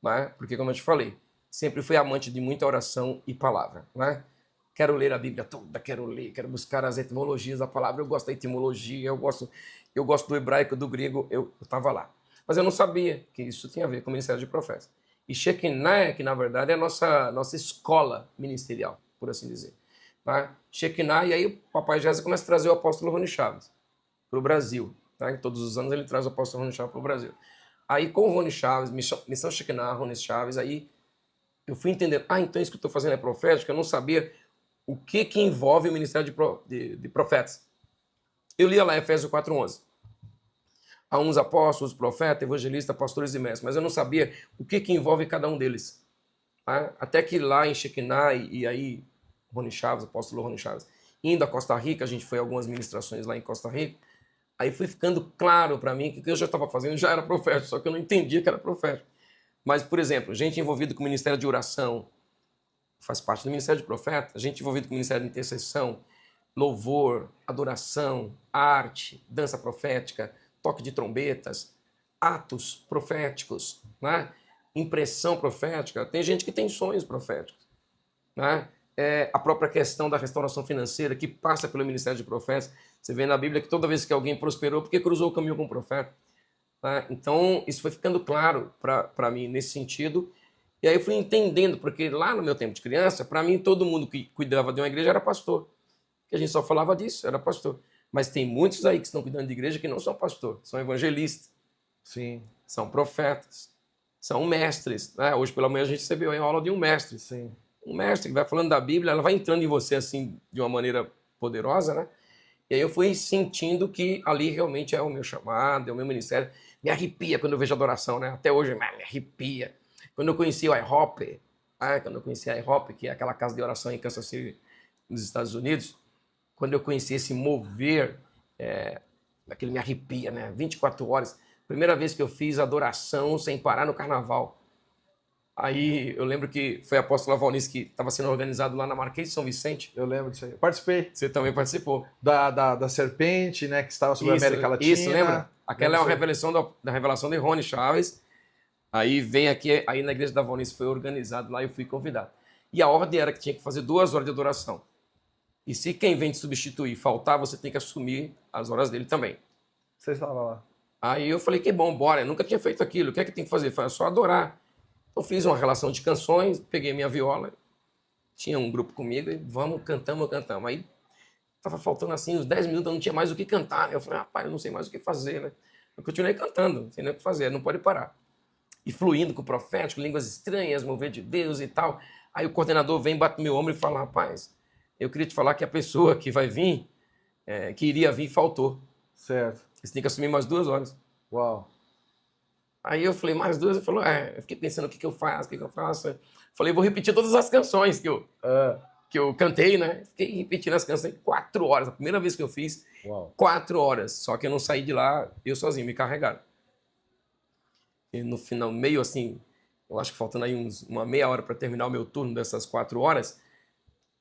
[SPEAKER 2] Né? Porque, como eu te falei, sempre fui amante de muita oração e palavra. Né? Quero ler a Bíblia toda, quero buscar as etimologias da palavra, eu gosto da etimologia, eu gosto do hebraico, do grego, eu estava lá. Mas eu não sabia que isso tinha a ver com o ministério de profetas. E Shekinah, que na verdade é a nossa escola ministerial, por assim dizer. Tá? Shekinah, e aí o papai Jéssica começa a trazer o apóstolo Rony Chaves para o Brasil. Tá? Todos os anos ele traz o apóstolo Rony Chaves para o Brasil. Aí com o Rony Chaves, missão Shekinah, Rony Chaves, aí eu fui entendendo, então isso que eu estou fazendo é profético, eu não sabia o que envolve o ministério de profetas. Eu lia lá Efésios 4:11. Há uns apóstolos, profetas, evangelistas, pastores e mestres, mas eu não sabia o que envolve cada um deles. Tá? Até que lá em Shekinah, e aí Rony Chaves, apóstolo Rony Chaves, indo a Costa Rica, a gente foi a algumas ministrações lá em Costa Rica, aí foi ficando claro para mim que o que eu já estava fazendo já era profético, só que eu não entendia que era profético. Mas, por exemplo, gente envolvida com o ministério de oração, faz parte do ministério de profeta, gente envolvida com o ministério de intercessão, louvor, adoração, arte, dança profética, toque de trombetas, atos proféticos, né? Impressão profética. Tem gente que tem sonhos proféticos. Né? A própria questão da restauração financeira que passa pelo ministério de profetas. Você vê na Bíblia que toda vez que alguém prosperou, porque cruzou o caminho com o profeta. Né? Então, isso foi ficando claro para mim nesse sentido. E aí eu fui entendendo, porque lá no meu tempo de criança, para mim, todo mundo que cuidava de uma igreja era pastor. Que a gente só falava disso, era pastor. Mas tem muitos aí que estão cuidando de igreja que não são pastor, são evangelistas.
[SPEAKER 1] Sim.
[SPEAKER 2] São profetas, são mestres. Né? Hoje pela manhã a gente recebeu a aula de um mestre.
[SPEAKER 1] Sim.
[SPEAKER 2] Um mestre que vai falando da Bíblia, ela vai entrando em você assim de uma maneira poderosa, né? E aí eu fui sentindo que ali realmente é o meu chamado, é o meu ministério. Me arrepia quando eu vejo adoração, né? Até hoje me arrepia. Quando eu conheci o IHOP, que é aquela casa de oração em Kansas City, nos Estados Unidos, quando eu conheci esse mover, aquele me arrepia, né? 24 horas. Primeira vez que eu fiz adoração sem parar no carnaval. Aí eu lembro que foi a apóstola Valnice que estava sendo organizado lá na Marquês de São Vicente.
[SPEAKER 1] Eu lembro disso aí. Eu participei.
[SPEAKER 2] Você também participou.
[SPEAKER 1] Da serpente, né? Que estava sobre a América Latina.
[SPEAKER 2] Isso, lembra? Aquela é a revelação da revelação de Rony Chaves. Aí vem aqui, aí na igreja da Valnice foi organizado lá e eu fui convidado. E a ordem era que tinha que fazer 2 horas de adoração. E se quem vem te substituir faltar, você tem que assumir as horas dele também.
[SPEAKER 1] Você estava lá.
[SPEAKER 2] Aí eu falei, que bom, bora. Eu nunca tinha feito aquilo. O que é que tem que fazer? Falei, só adorar. Então fiz uma relação de canções, peguei minha viola, tinha um grupo comigo e cantamos. Aí tava faltando assim uns 10 minutos, eu não tinha mais o que cantar. Eu falei, rapaz, eu não sei mais o que fazer, né? Eu continuei cantando, não sei nem o que fazer, não pode parar. E fluindo com o profético, línguas estranhas, mover de Deus e tal. Aí o coordenador vem, bate no meu ombro e fala, rapaz, eu queria te falar que a pessoa que vai vir, que iria vir, faltou.
[SPEAKER 1] Certo.
[SPEAKER 2] Você tem que assumir mais 2 horas.
[SPEAKER 1] Uau.
[SPEAKER 2] Aí eu falei, mais 2? Ele falou, eu fiquei pensando o que eu faço. Falei, vou repetir todas as canções que eu cantei, né? Fiquei repetindo as canções 4 horas. A primeira vez que eu fiz,
[SPEAKER 1] Uau.
[SPEAKER 2] 4 horas. Só que eu não saí de lá, eu sozinho, me carregaram. E no final, meio assim, eu acho que faltando aí uma meia hora para terminar o meu turno dessas 4 horas,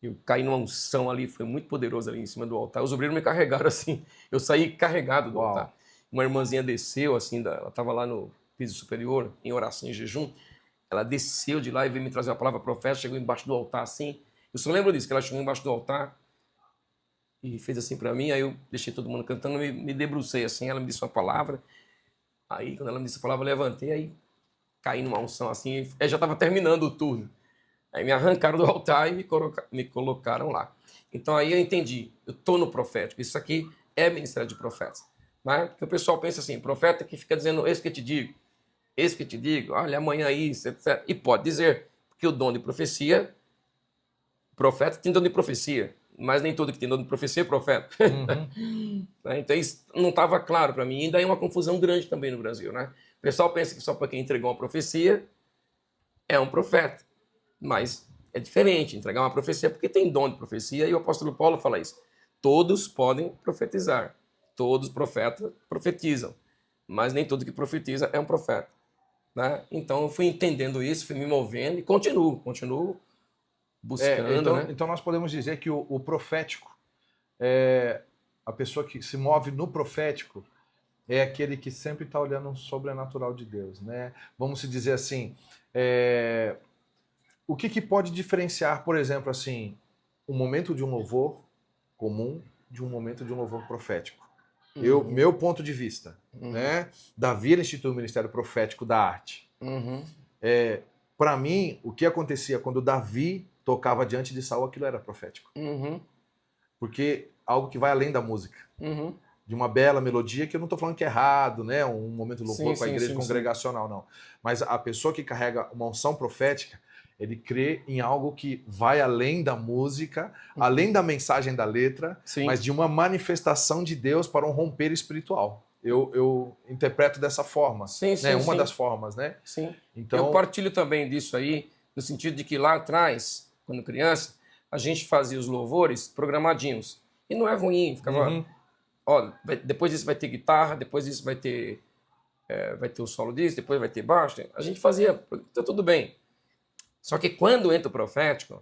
[SPEAKER 2] eu caí numa unção ali, foi muito poderoso ali em cima do altar. Os obreiros me carregaram assim, eu saí carregado do altar. Uma irmãzinha desceu, assim, ela estava lá no piso superior, em oração, em jejum. Ela desceu de lá e veio me trazer uma palavra profética, chegou embaixo do altar assim. Eu só lembro disso, que ela chegou embaixo do altar e fez assim para mim, aí eu deixei todo mundo cantando, me debrucei assim, ela me disse uma palavra. Aí, quando ela me disse a palavra, eu levantei, aí caí numa unção assim, já estava terminando o turno. Aí me arrancaram do altar e me colocaram lá. Então aí eu entendi, eu estou no profético, isso aqui é ministério de profetas. Né? Porque o pessoal pensa assim, profeta que fica dizendo, eis que te digo, olha, amanhã isso, etc. E pode dizer, porque o dom de profecia, profeta tem dom de profecia, mas nem todo que tem dom de profecia é profeta.
[SPEAKER 1] Uhum.
[SPEAKER 2] Então isso não estava claro para mim, e ainda é uma confusão grande também no Brasil. Né? O pessoal pensa que só para quem entregou uma profecia é um profeta, mas é diferente entregar uma profecia porque tem dom de profecia, e o apóstolo Paulo fala isso. Todos podem profetizar. Todos profetas profetizam, mas nem todo que profetiza é um profeta. Né? Então eu fui entendendo isso, fui me movendo e continuo buscando.
[SPEAKER 1] Então,
[SPEAKER 2] né?
[SPEAKER 1] então nós podemos dizer que o profético, a pessoa que se move no profético é aquele que sempre está olhando o sobrenatural de Deus, né? Vamos se dizer assim, o que pode diferenciar, por exemplo, assim, um momento de um louvor comum de um momento de um louvor profético? Meu ponto de vista, né? Davi instituiu o ministério profético da arte. Para mim, o que acontecia quando Davi tocava diante de Saul, aquilo era profético. Porque algo que vai além da música. De uma bela melodia, que eu não estou falando que é errado, né? Um momento de louvor com a igreja congregacional, não. Mas a pessoa que carrega uma unção profética, ele crê em algo que vai além da música, além da mensagem da letra, mas de uma manifestação de Deus para um romper espiritual. Eu interpreto dessa forma. Uma das formas, né?
[SPEAKER 2] Sim. Então, eu partilho também disso aí, no sentido de que lá atrás, quando criança, a gente fazia os louvores programadinhos. E não é ruim, ficava... Ó, depois disso vai ter guitarra, depois disso vai ter o solo disso, depois vai ter baixo. A gente fazia, tá tudo bem. Só que quando entra o profético,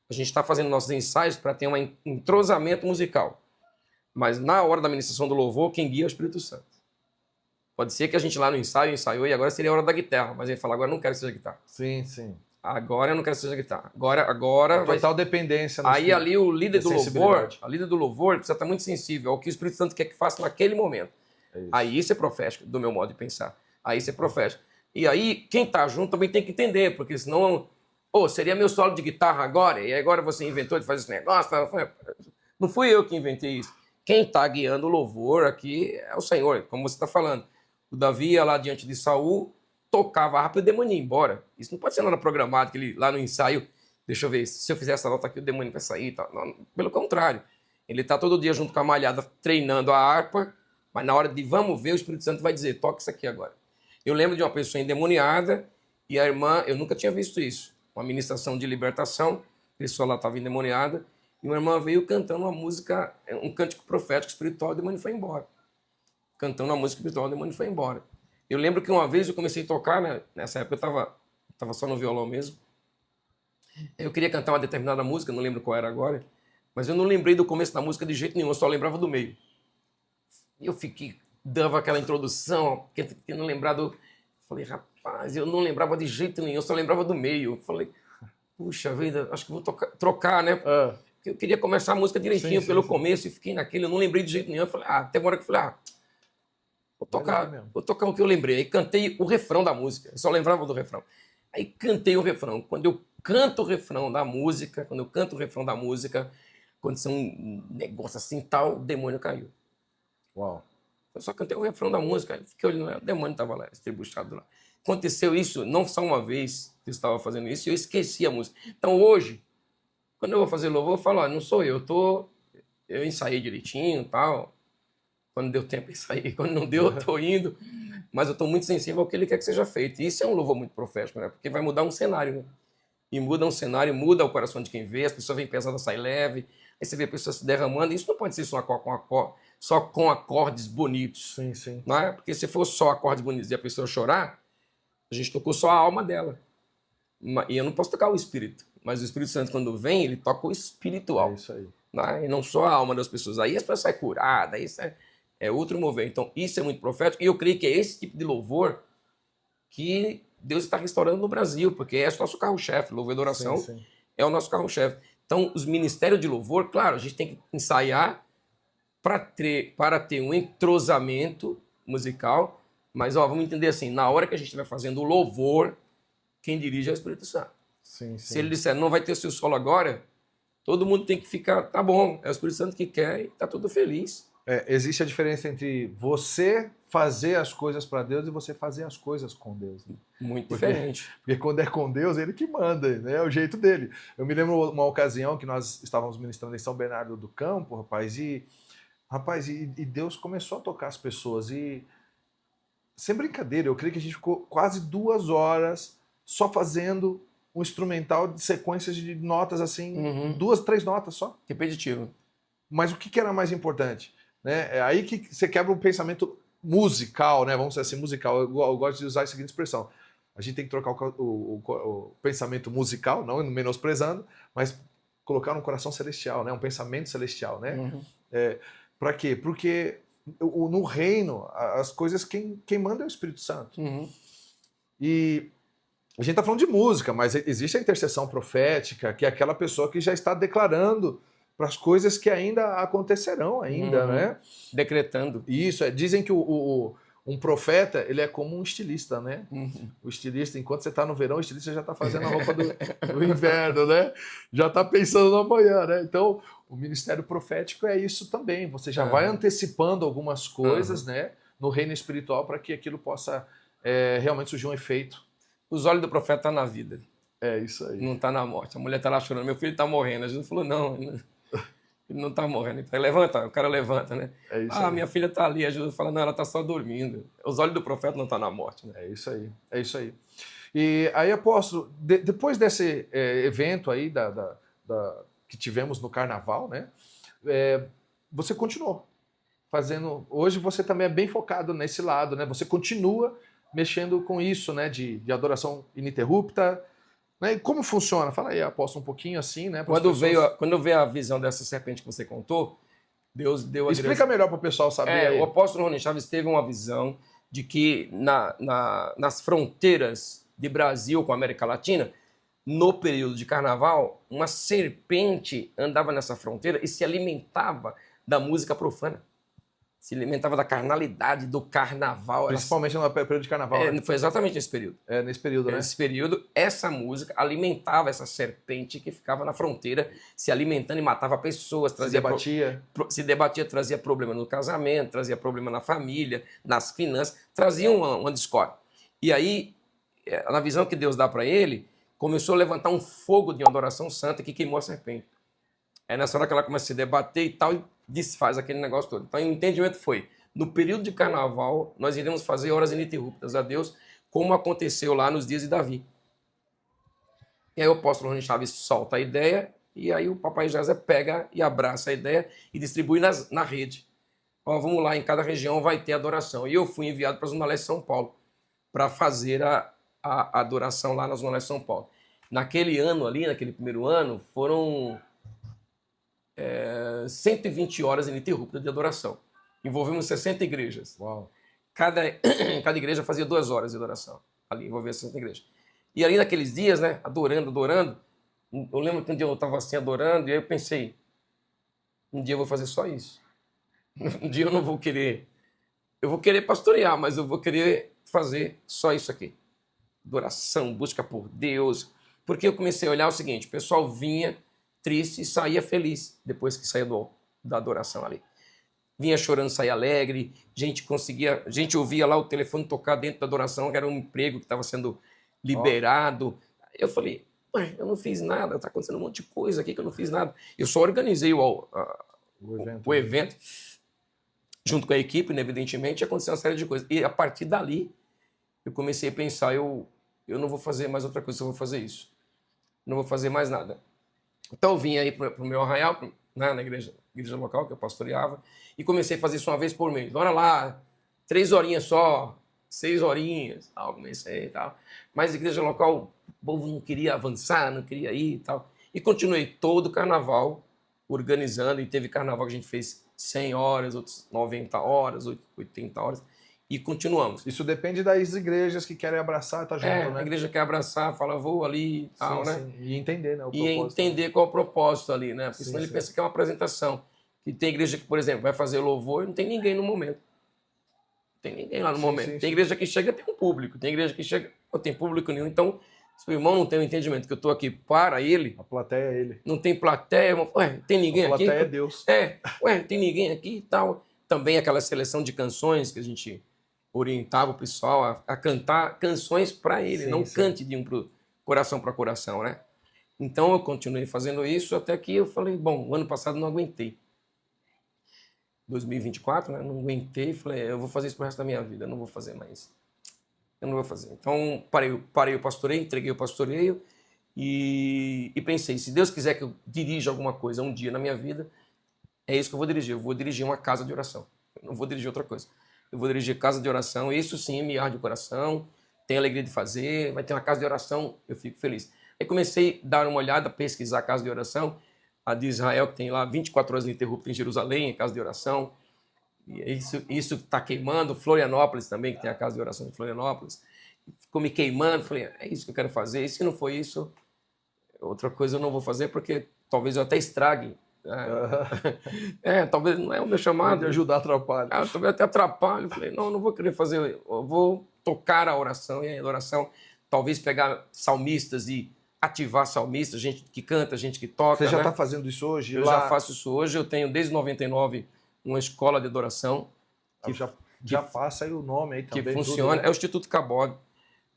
[SPEAKER 2] a gente está fazendo nossos ensaios para ter um entrosamento musical. Mas na hora da ministração do louvor, quem guia é o Espírito Santo. Pode ser que a gente lá no ensaio ensaiou e agora seria a hora da guitarra, mas ele fala, agora eu não quero que seja guitarra.
[SPEAKER 1] Sim, sim.
[SPEAKER 2] Agora eu não quero que seja guitarra. Agora
[SPEAKER 1] total dependência.
[SPEAKER 2] Aí ali o líder do louvor, a líder do louvor precisa estar muito sensível ao que o Espírito Santo quer que faça naquele momento. Aí isso é profético, do meu modo de pensar. Aí isso é profético. E aí quem está junto também tem que entender, porque senão, seria meu solo de guitarra agora, e agora você inventou de fazer esse negócio. Não fui eu que inventei isso. Quem está guiando o louvor aqui é o Senhor, como você está falando. O Davi ia lá diante de Saul, tocava rápido e o demônio ia embora. Isso não pode ser nada programado, que ele lá no ensaio, deixa eu ver, se eu fizer essa nota aqui o demônio vai sair. Tá? Não, pelo contrário, ele está todo dia junto com a malhada treinando a harpa, mas na hora de vamos ver, o Espírito Santo vai dizer, toca isso aqui agora. Eu lembro de uma pessoa endemoniada e a irmã, eu nunca tinha visto isso, uma ministração de libertação, a pessoa lá estava endemoniada e uma irmã veio cantando uma música, um cântico profético espiritual, o demônio foi embora. Cantando uma música espiritual, o demônio foi embora. Eu lembro que uma vez eu comecei a tocar, né? Nessa época eu estava só no violão mesmo. Eu queria cantar uma determinada música, não lembro qual era agora, mas eu não lembrei do começo da música de jeito nenhum, eu só lembrava do meio. E eu dava aquela introdução, tentando lembrar do... Falei, rapaz, eu não lembrava de jeito nenhum, eu só lembrava do meio. Eu falei, puxa vida, acho que vou trocar, né? Porque eu queria começar a música direitinho pelo começo e fiquei naquele, eu não lembrei de jeito nenhum. Eu falei, até agora que eu falei, vou tocar o que eu lembrei. Aí cantei o refrão da música, eu só lembrava do refrão. Aí cantei o refrão. Quando eu canto o refrão da música, quando são um negócio assim tal, o demônio caiu.
[SPEAKER 1] Uau.
[SPEAKER 2] Eu só cantei o refrão da música, aí fiquei olhando, o demônio estava lá, estribuchado lá. Aconteceu isso, não só uma vez que eu estava fazendo isso, e eu esqueci a música. Então hoje, quando eu vou fazer louvor, eu falo, não sou eu, eu ensaiei direitinho e tal. Quando deu tempo, eu ensaiei. Quando não deu, eu estou indo. Mas eu estou muito sensível ao que ele quer que seja feito. E isso é um louvor muito profético, né? Porque vai mudar um cenário, né? E muda um cenário, muda o coração de quem vê, as pessoas vêm pesada, sai leve. Aí você vê a pessoa se derramando. Isso não pode ser só com acordes bonitos.
[SPEAKER 1] Sim, sim.
[SPEAKER 2] Não é? Porque se for só acordes bonitos e a pessoa chorar, a gente tocou só a alma dela. E eu não posso tocar o espírito. Mas o Espírito Santo, quando vem, ele toca o espiritual.
[SPEAKER 1] É isso aí.
[SPEAKER 2] Não é? E não só a alma das pessoas. Aí as pessoas saem curadas, isso é outro mover. Então, isso é muito profético. E eu creio que é esse tipo de louvor que Deus está restaurando no Brasil, porque é o nosso carro-chefe. Louvor e adoração é o nosso carro-chefe. Então, os ministérios de louvor, claro, a gente tem que ensaiar para ter um entrosamento musical, mas vamos entender assim, na hora que a gente estiver fazendo o louvor, quem dirige é o Espírito Santo.
[SPEAKER 1] Sim, sim.
[SPEAKER 2] Se ele disser, não vai ter seu solo agora, todo mundo tem que ficar, tá bom, é o Espírito Santo que quer e tá tudo feliz.
[SPEAKER 1] Existe a diferença entre você fazer as coisas para Deus e você fazer as coisas com Deus. Né?
[SPEAKER 2] Muito diferente.
[SPEAKER 1] Porque quando é com Deus, ele que manda, né? É o jeito dele. Eu me lembro uma ocasião que nós estávamos ministrando em São Bernardo do Campo, rapaz, e Deus começou a tocar as pessoas. E, sem brincadeira, eu creio que a gente ficou quase 2 horas só fazendo um instrumental de sequências de notas assim, 2, 3 notas só.
[SPEAKER 2] Repetitivo.
[SPEAKER 1] Mas o que era mais importante? Né? É aí que você quebra o pensamento musical, né? Vamos dizer assim, musical. Eu gosto de usar a seguinte expressão. A gente tem que trocar o pensamento musical, não menosprezando, mas colocar no coração celestial, né? Um pensamento celestial, né? Para quê? Porque no reino, as coisas, quem manda é o Espírito Santo.
[SPEAKER 2] Uhum.
[SPEAKER 1] E a gente está falando de música, mas existe a intercessão profética, que é aquela pessoa que já está declarando para as coisas que ainda acontecerão ainda, né?
[SPEAKER 2] Decretando.
[SPEAKER 1] Isso, dizem que um profeta, ele é como um estilista, né?
[SPEAKER 2] Uhum.
[SPEAKER 1] O estilista, enquanto você está no verão, o estilista já está fazendo a roupa do inverno, né? Já está pensando no amanhã, né? Então, o ministério profético é isso também. Você já vai antecipando algumas coisas, né? No reino espiritual para que aquilo possa realmente surgir um efeito.
[SPEAKER 2] Os olhos do profeta estão na vida.
[SPEAKER 1] É isso aí.
[SPEAKER 2] Não está na morte. A mulher está lá chorando, meu filho está morrendo. A Jesus falou, não, ele não está morrendo. Ele levanta, o cara levanta, né?
[SPEAKER 1] É isso aí.
[SPEAKER 2] Minha filha está ali. A Jesus fala, não, ela está só dormindo. Os olhos do profeta não estão na morte, né?
[SPEAKER 1] É isso aí, é isso aí. E aí, apóstolo, depois desse evento aí que tivemos no carnaval, né? Você continuou fazendo. Hoje você também é bem focado nesse lado, né? Você continua mexendo com isso, né? De adoração ininterrupta. Né? E como funciona? Fala aí, apóstolo, um pouquinho assim, né?
[SPEAKER 2] Quando veio a visão dessa serpente que você contou, Deus deu a
[SPEAKER 1] Explica melhor para o pessoal saber. Aí.
[SPEAKER 2] O apóstolo Rony Chaves teve uma visão de que nas fronteiras de Brasil com a América Latina, no período de carnaval, uma serpente andava nessa fronteira e se alimentava da música profana. Se alimentava da carnalidade, do carnaval.
[SPEAKER 1] Principalmente no período de carnaval. Né?
[SPEAKER 2] Foi exatamente nesse período.
[SPEAKER 1] Nesse período, né?
[SPEAKER 2] Nesse período, essa música alimentava essa serpente que ficava na fronteira, se alimentando e matava pessoas. Se debatia, trazia problema no casamento, trazia problema na família, nas finanças, trazia uma discórdia. E aí, na visão que Deus dá para ele, começou a levantar um fogo de adoração santa que queimou a serpente. É nessa hora que ela começa a se debater e tal, e desfaz aquele negócio todo. Então, o entendimento foi, no período de carnaval, nós iremos fazer horas ininterruptas a Deus, como aconteceu lá nos dias de Davi. E aí o apóstolo Rony Chaves solta a ideia, e aí o papai José pega e abraça a ideia e distribui na rede. Vamos lá, em cada região vai ter adoração. E eu fui enviado para a Zona Leste de São Paulo, para fazer a adoração lá na Zona Leste de São Paulo. Naquele ano ali, naquele primeiro ano, foram 120 horas ininterruptas de adoração. Envolvemos 60 igrejas.
[SPEAKER 1] Uau.
[SPEAKER 2] Cada igreja fazia 2 horas de adoração. Ali, envolvia 60 igrejas. E ali naqueles dias, né, adorando, eu lembro que um dia eu estava assim adorando, e aí eu pensei, um dia eu vou fazer só isso. Um dia eu não vou querer, eu vou querer pastorear, mas eu vou querer fazer só isso aqui. Adoração, busca por Deus. Porque eu comecei a olhar o seguinte, o pessoal vinha triste e saía feliz depois que saía da adoração ali. Vinha chorando, saía alegre, a gente ouvia lá o telefone tocar dentro da adoração, que era um emprego que estava sendo liberado. Eu falei, eu não fiz nada, está acontecendo um monte de coisa aqui que eu não fiz nada. Eu só organizei o evento junto com a equipe, né, evidentemente, e aconteceu uma série de coisas. E a partir dali, eu comecei a pensar, eu não vou fazer mais outra coisa, eu vou fazer isso. Não vou fazer mais nada. Então eu vim aí para o meu arraial, na igreja local que eu pastoreava, e comecei a fazer isso uma vez por mês. Bora lá, 3 horinhas só, 6 horinhas, tal, comecei e tal. Mas a igreja local, o povo não queria avançar, não queria ir e tal. E continuei todo o carnaval organizando, e teve carnaval que a gente fez 100 horas, outros 90 horas, 80 horas, e continuamos.
[SPEAKER 1] Isso depende das igrejas que querem abraçar e tá junto, né?
[SPEAKER 2] A igreja quer abraçar, fala, vou ali e tal, né?
[SPEAKER 1] Sim. E entender, né?
[SPEAKER 2] E entender qual é o propósito ali, né? Porque senão ele pensa que é uma apresentação. Que tem igreja que, por exemplo, vai fazer louvor e não tem ninguém no momento. Não tem ninguém lá no momento. Tem igreja que chega, tem um público. Tem igreja que chega, não tem público nenhum. Então, se o irmão não tem o entendimento que eu estou aqui para ele...
[SPEAKER 1] A plateia é ele.
[SPEAKER 2] Não tem plateia, tem ninguém aqui?
[SPEAKER 1] A plateia é Deus.
[SPEAKER 2] Tem ninguém aqui e tal. Também aquela seleção de canções que a gente orientava o pessoal a cantar canções para ele, cante de coração para coração, né? Então eu continuei fazendo isso até que eu falei, bom, o ano passado não aguentei. 2024, né? Não aguentei, falei, eu vou fazer isso pro resto da minha vida, eu não vou fazer mais. Eu não vou fazer. Então parei o pastoreio, entreguei o pastoreio e pensei, se Deus quiser que eu dirija alguma coisa um dia na minha vida, é isso que eu vou dirigir. Eu vou dirigir uma casa de oração. Eu não vou dirigir outra coisa. Eu vou dirigir casa de oração, isso sim me arde o coração, tenho alegria de fazer, vai ter uma casa de oração, eu fico feliz. Aí comecei a dar uma olhada, pesquisar a casa de oração, a de Israel, que tem lá 24 horas ininterruptas em Jerusalém, em casa de oração. E isso está queimando. Florianópolis também, que tem a casa de oração de Florianópolis. Ficou me queimando. Falei, é isso que eu quero fazer. E se não for isso, outra coisa eu não vou fazer, porque talvez eu até estrague. Talvez não é o meu chamado.
[SPEAKER 1] De ajudar atrapalha.
[SPEAKER 2] Talvez até atrapalhe. Falei, não vou querer fazer. Eu vou tocar a oração e a adoração. Talvez pegar salmistas e ativar salmistas, gente que canta, gente que toca.
[SPEAKER 1] Você já está fazendo isso hoje?
[SPEAKER 2] Eu já faço isso hoje. Eu tenho desde 99 uma escola de adoração.
[SPEAKER 1] Que já passa aí o nome aí também.
[SPEAKER 2] Que funciona. É o Instituto Cabod.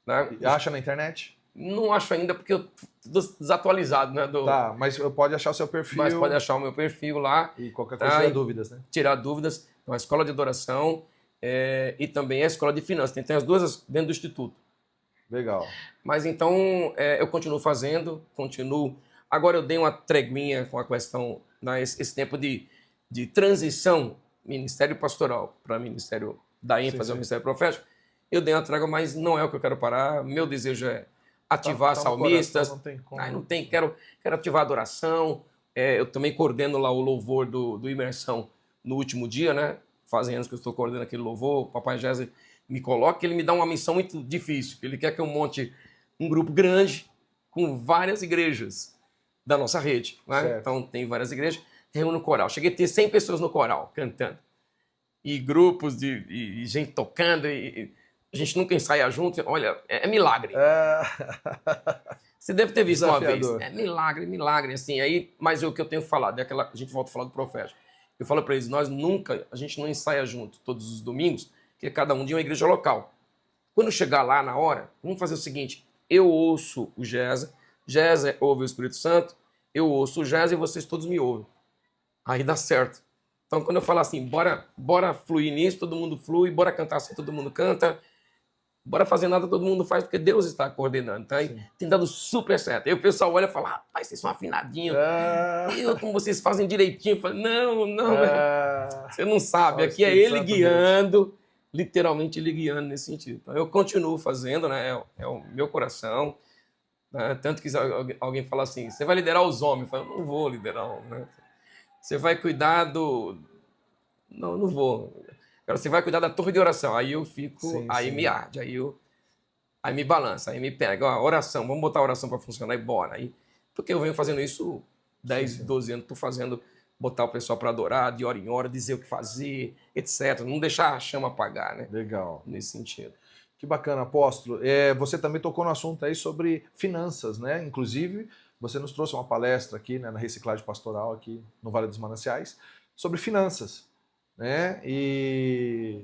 [SPEAKER 2] Né?
[SPEAKER 1] Acha na internet?
[SPEAKER 2] Não acho ainda, porque eu estou desatualizado, né?
[SPEAKER 1] Tá, mas pode achar o seu perfil.
[SPEAKER 2] Mas pode achar o meu perfil lá.
[SPEAKER 1] E qualquer coisa, tirar dúvidas, né?
[SPEAKER 2] Tirar dúvidas. Então, a escola de adoração e também a escola de finanças. Tem as duas dentro do Instituto.
[SPEAKER 1] Legal.
[SPEAKER 2] Mas então, eu continuo fazendo, Agora eu dei uma treguinha com a questão, né, esse tempo de transição, ministério pastoral para ministério da ênfase ao ministério profético. Eu dei uma trégua, mas não é o que eu quero parar. Meu desejo é ativar salmistas.
[SPEAKER 1] Não tem como.
[SPEAKER 2] Quero ativar a adoração. Eu também coordeno lá o louvor do Imersão no último dia, né? Fazem anos que eu estou coordenando aquele louvor. O Papai Jéssica me coloca, ele me dá uma missão muito difícil. Ele quer que eu monte um grupo grande com várias igrejas da nossa rede. Né? Então tem várias igrejas, reúne o coral. Cheguei a ter 100 pessoas no coral, cantando. E grupos de gente tocando. E a gente nunca ensaia junto. Olha, é milagre. Você deve ter visto uma vez. É milagre. Assim, aí, mas o que eu tenho falado, a gente volta a falar do profético. Eu falo para eles, a gente não ensaia junto todos os domingos, que é cada um de uma igreja local. Quando chegar lá na hora, vamos fazer o seguinte, eu ouço o Géza ouve o Espírito Santo, eu ouço o Géza e vocês todos me ouvem. Aí dá certo. Então, quando eu falo assim, bora fluir nisso, todo mundo flui, bora cantar assim, todo mundo canta, bora fazer nada, todo mundo faz, porque Deus está coordenando. Tá? Tem dado super certo. Aí o pessoal olha e fala, rapaz, vocês são afinadinhos. Como vocês fazem direitinho. Eu falo, não, você não sabe. Aqui é ele guiando, literalmente ele guiando nesse sentido. Então, eu continuo fazendo, né? É o meu coração. Né? Tanto que alguém fala assim, você vai liderar os homens. Eu falo, não vou liderar homens. Né? Você vai cuidar do... Não vou. Você vai cuidar da torre de oração. Aí eu fico, me arde, aí me balança, aí me pega. Ó, oração, vamos botar a oração para funcionar e bora. Porque eu venho fazendo isso 10, 12 anos, estou fazendo, botar o pessoal para adorar, de hora em hora, dizer o que fazer, etc. Não deixar a chama apagar, né?
[SPEAKER 1] Legal.
[SPEAKER 2] Nesse sentido.
[SPEAKER 1] Que bacana, apóstolo. Você também tocou no assunto aí sobre finanças, né? Inclusive, você nos trouxe uma palestra aqui, né, na Reciclagem Pastoral, aqui no Vale dos Mananciais, sobre finanças. Né? E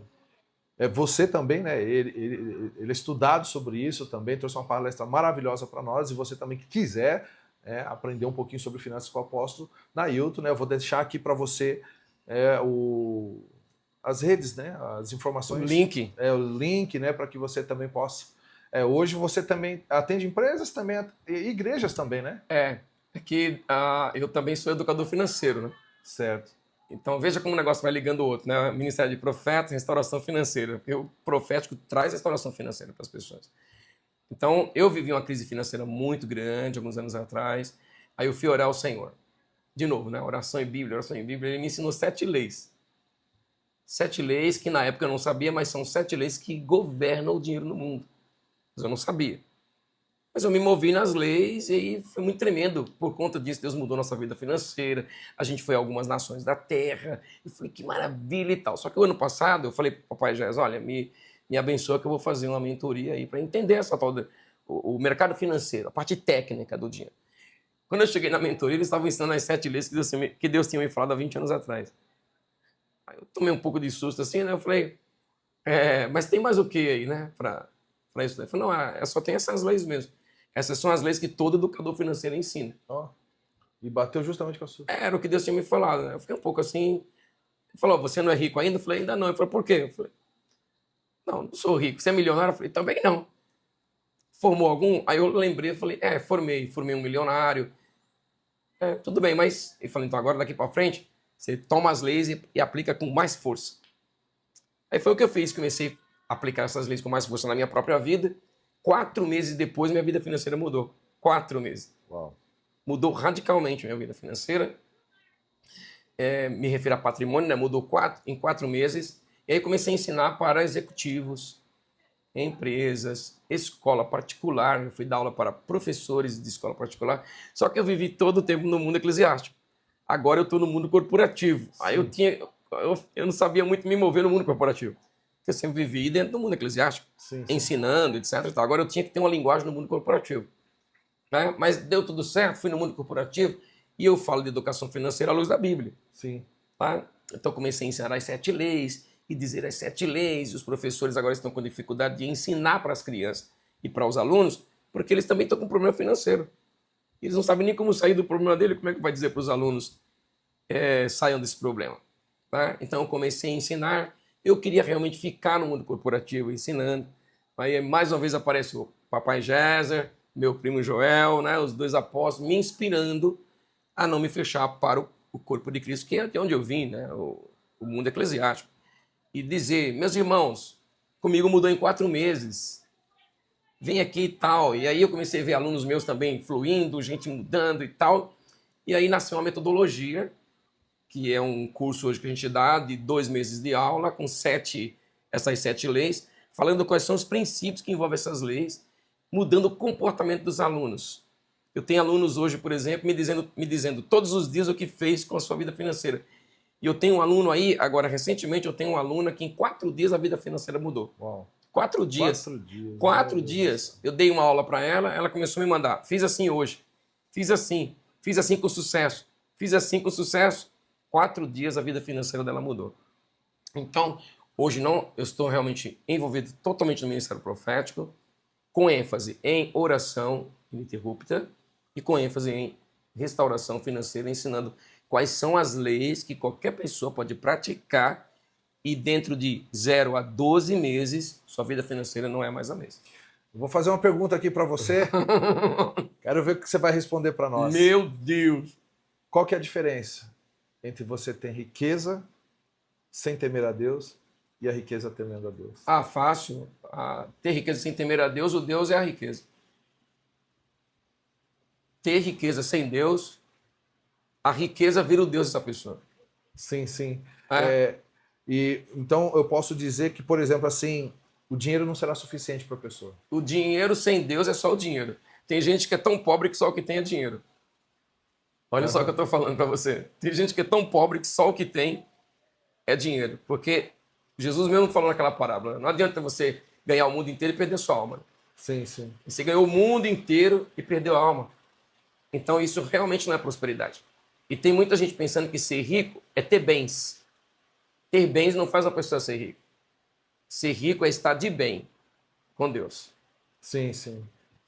[SPEAKER 1] você também, né? Ele é estudado sobre isso também, trouxe uma palestra maravilhosa para nós, e você também que quiser aprender um pouquinho sobre finanças com o apóstolo Nailton, né? Eu vou deixar aqui para você as redes, né? As informações.
[SPEAKER 2] O
[SPEAKER 1] link, né? Para que você também possa. Hoje você também atende empresas, também e igrejas também, né?
[SPEAKER 2] É que eu também sou educador financeiro, né?
[SPEAKER 1] Certo.
[SPEAKER 2] Então, veja como o negócio vai ligando o outro, né? Ministério de Profetas, restauração financeira. Porque o profético traz restauração financeira para as pessoas. Então, eu vivi uma crise financeira muito grande, alguns anos atrás. Aí eu fui orar ao Senhor. De novo, né? Oração em Bíblia. Ele me ensinou 7 leis. 7 leis que na época eu não sabia, mas são 7 leis que governam o dinheiro no mundo. Mas eu não sabia. Mas eu me movi nas leis e aí foi muito tremendo. Por conta disso, Deus mudou nossa vida financeira. A gente foi a algumas nações da terra. E falei, que maravilha e tal. Só que o ano passado, eu falei para o Papai Jéssica, olha, me abençoa que eu vou fazer uma mentoria aí para entender essa tal o mercado financeiro, a parte técnica do dinheiro. Quando eu cheguei na mentoria, eles estavam ensinando as 7 leis que Deus tinha me falado há 20 anos atrás. Aí eu tomei um pouco de susto assim, né? Eu falei, mas tem mais o que aí, né? Para isso. Ele falou, não, só tem essas leis mesmo. Essas são as leis que todo educador financeiro ensina.
[SPEAKER 1] E bateu justamente com a sua.
[SPEAKER 2] Era o que Deus tinha me falado, né? Eu fiquei um pouco assim. Ele falou, você não é rico ainda? Eu falei, ainda não. Ele falou, por quê? Eu falei, não sou rico. Você é milionário? Eu falei, também não. Formou algum? Aí eu lembrei, eu falei, formei um milionário. Tudo bem, mas... Ele falou, então agora daqui para frente, você toma as leis e aplica com mais força. Aí foi o que eu fiz, comecei a aplicar essas leis com mais força na minha própria vida. 4 meses depois, minha vida financeira mudou. 4 meses.
[SPEAKER 1] Uau.
[SPEAKER 2] Mudou radicalmente a minha vida financeira. Me refiro a patrimônio, né? Mudou em 4 meses. E aí comecei a ensinar para executivos, empresas, escola particular. Eu fui dar aula para professores de escola particular. Só que eu vivi todo o tempo no mundo eclesiástico. Agora eu estou no mundo corporativo.
[SPEAKER 1] Sim.
[SPEAKER 2] Aí eu não sabia muito me mover no mundo corporativo. Eu sempre vivi dentro do mundo eclesiástico,
[SPEAKER 1] Sim,
[SPEAKER 2] ensinando, etc. E tal. Agora eu tinha que ter uma linguagem no mundo corporativo. Né? Mas deu tudo certo, fui no mundo corporativo e eu falo de educação financeira à luz da Bíblia.
[SPEAKER 1] Sim.
[SPEAKER 2] Tá? Então comecei a ensinar as 7 leis e dizer as 7 leis. E os professores agora estão com dificuldade de ensinar para as crianças e para os alunos, porque eles também estão com problema financeiro. Eles não sabem nem como sair do problema dele, como é que vai dizer para os alunos saiam desse problema. Tá? Então eu comecei a ensinar. Eu queria realmente ficar no mundo corporativo ensinando. Aí mais uma vez aparece o papai Géser, meu primo Joel, né, os 2 apóstolos, me inspirando a não me fechar para o corpo de Cristo, que é de onde eu vim, né, o mundo eclesiástico. E dizer, meus irmãos, comigo mudou em 4 meses. Vem aqui e tal. E aí eu comecei a ver alunos meus também fluindo, gente mudando e tal. E aí nasceu uma metodologia, que é um curso hoje que a gente dá de 2 meses de aula, com essas 7 leis, falando quais são os princípios que envolvem essas leis, mudando o comportamento dos alunos. Eu tenho alunos hoje, por exemplo, me dizendo todos os dias o que fez com a sua vida financeira. E eu tenho um aluno aí, agora recentemente, eu tenho uma aluna que em 4 dias a vida financeira mudou.
[SPEAKER 1] Uau.
[SPEAKER 2] 4 dias.
[SPEAKER 1] 4 dias.
[SPEAKER 2] 4 dias. Eu dei uma aula para ela, ela começou a me mandar. Fiz assim hoje. Fiz assim com sucesso. Fiz assim com sucesso. 4 dias a vida financeira dela mudou. Então, hoje não, eu estou realmente envolvido totalmente no ministério profético, com ênfase em oração ininterrupta e com ênfase em restauração financeira, ensinando quais são as leis que qualquer pessoa pode praticar e dentro de 0 a 12 meses, sua vida financeira não é mais a mesma.
[SPEAKER 1] Vou fazer uma pergunta aqui para você. Quero ver o que você vai responder para nós.
[SPEAKER 2] Meu Deus!
[SPEAKER 1] Qual que é a diferença entre você ter riqueza sem temer a Deus e a riqueza temendo a Deus?
[SPEAKER 2] Fácil. Ter riqueza sem temer a Deus, o Deus é a riqueza. Ter riqueza sem Deus, a riqueza vira o Deus dessa pessoa.
[SPEAKER 1] Sim, sim. E então eu posso dizer que, por exemplo, assim, o dinheiro não será suficiente para a pessoa.
[SPEAKER 2] O dinheiro sem Deus é só o dinheiro. Tem gente que é tão pobre que só o que tem é dinheiro. Olha só o que eu estou falando para você. Tem gente que é tão pobre que só o que tem é dinheiro. Porque Jesus mesmo falou naquela parábola, não adianta você ganhar o mundo inteiro e perder sua alma.
[SPEAKER 1] Sim, sim.
[SPEAKER 2] Você ganhou o mundo inteiro e perdeu a alma. Então isso realmente não é prosperidade. E tem muita gente pensando que ser rico é ter bens. Ter bens não faz a pessoa ser rica. Ser rico é estar de bem com Deus.
[SPEAKER 1] Sim, sim.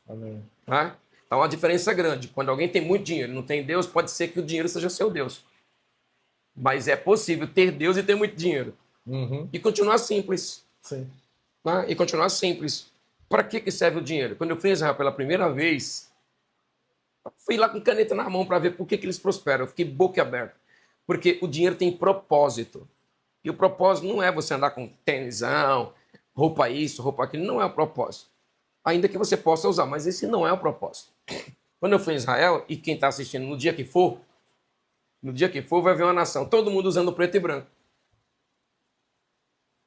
[SPEAKER 1] Amém.
[SPEAKER 2] Tá? Então, uma diferença grande. Quando alguém tem muito dinheiro e não tem Deus, pode ser que o dinheiro seja seu Deus. Mas é possível ter Deus e ter muito dinheiro.
[SPEAKER 1] Uhum.
[SPEAKER 2] E continuar simples.
[SPEAKER 1] Sim.
[SPEAKER 2] Tá? E continuar simples. Para que serve o dinheiro? Quando eu fui em Israel pela primeira vez, fui lá com caneta na mão para ver por que eles prosperam. Eu fiquei boca aberta. Porque o dinheiro tem propósito. E o propósito não é você andar com tênisão, roupa isso, roupa aquilo. Não é o propósito. Ainda que você possa usar, mas esse não é o propósito. Quando eu fui em Israel, e quem está assistindo no dia que for, vai ver uma nação, todo mundo usando preto e branco.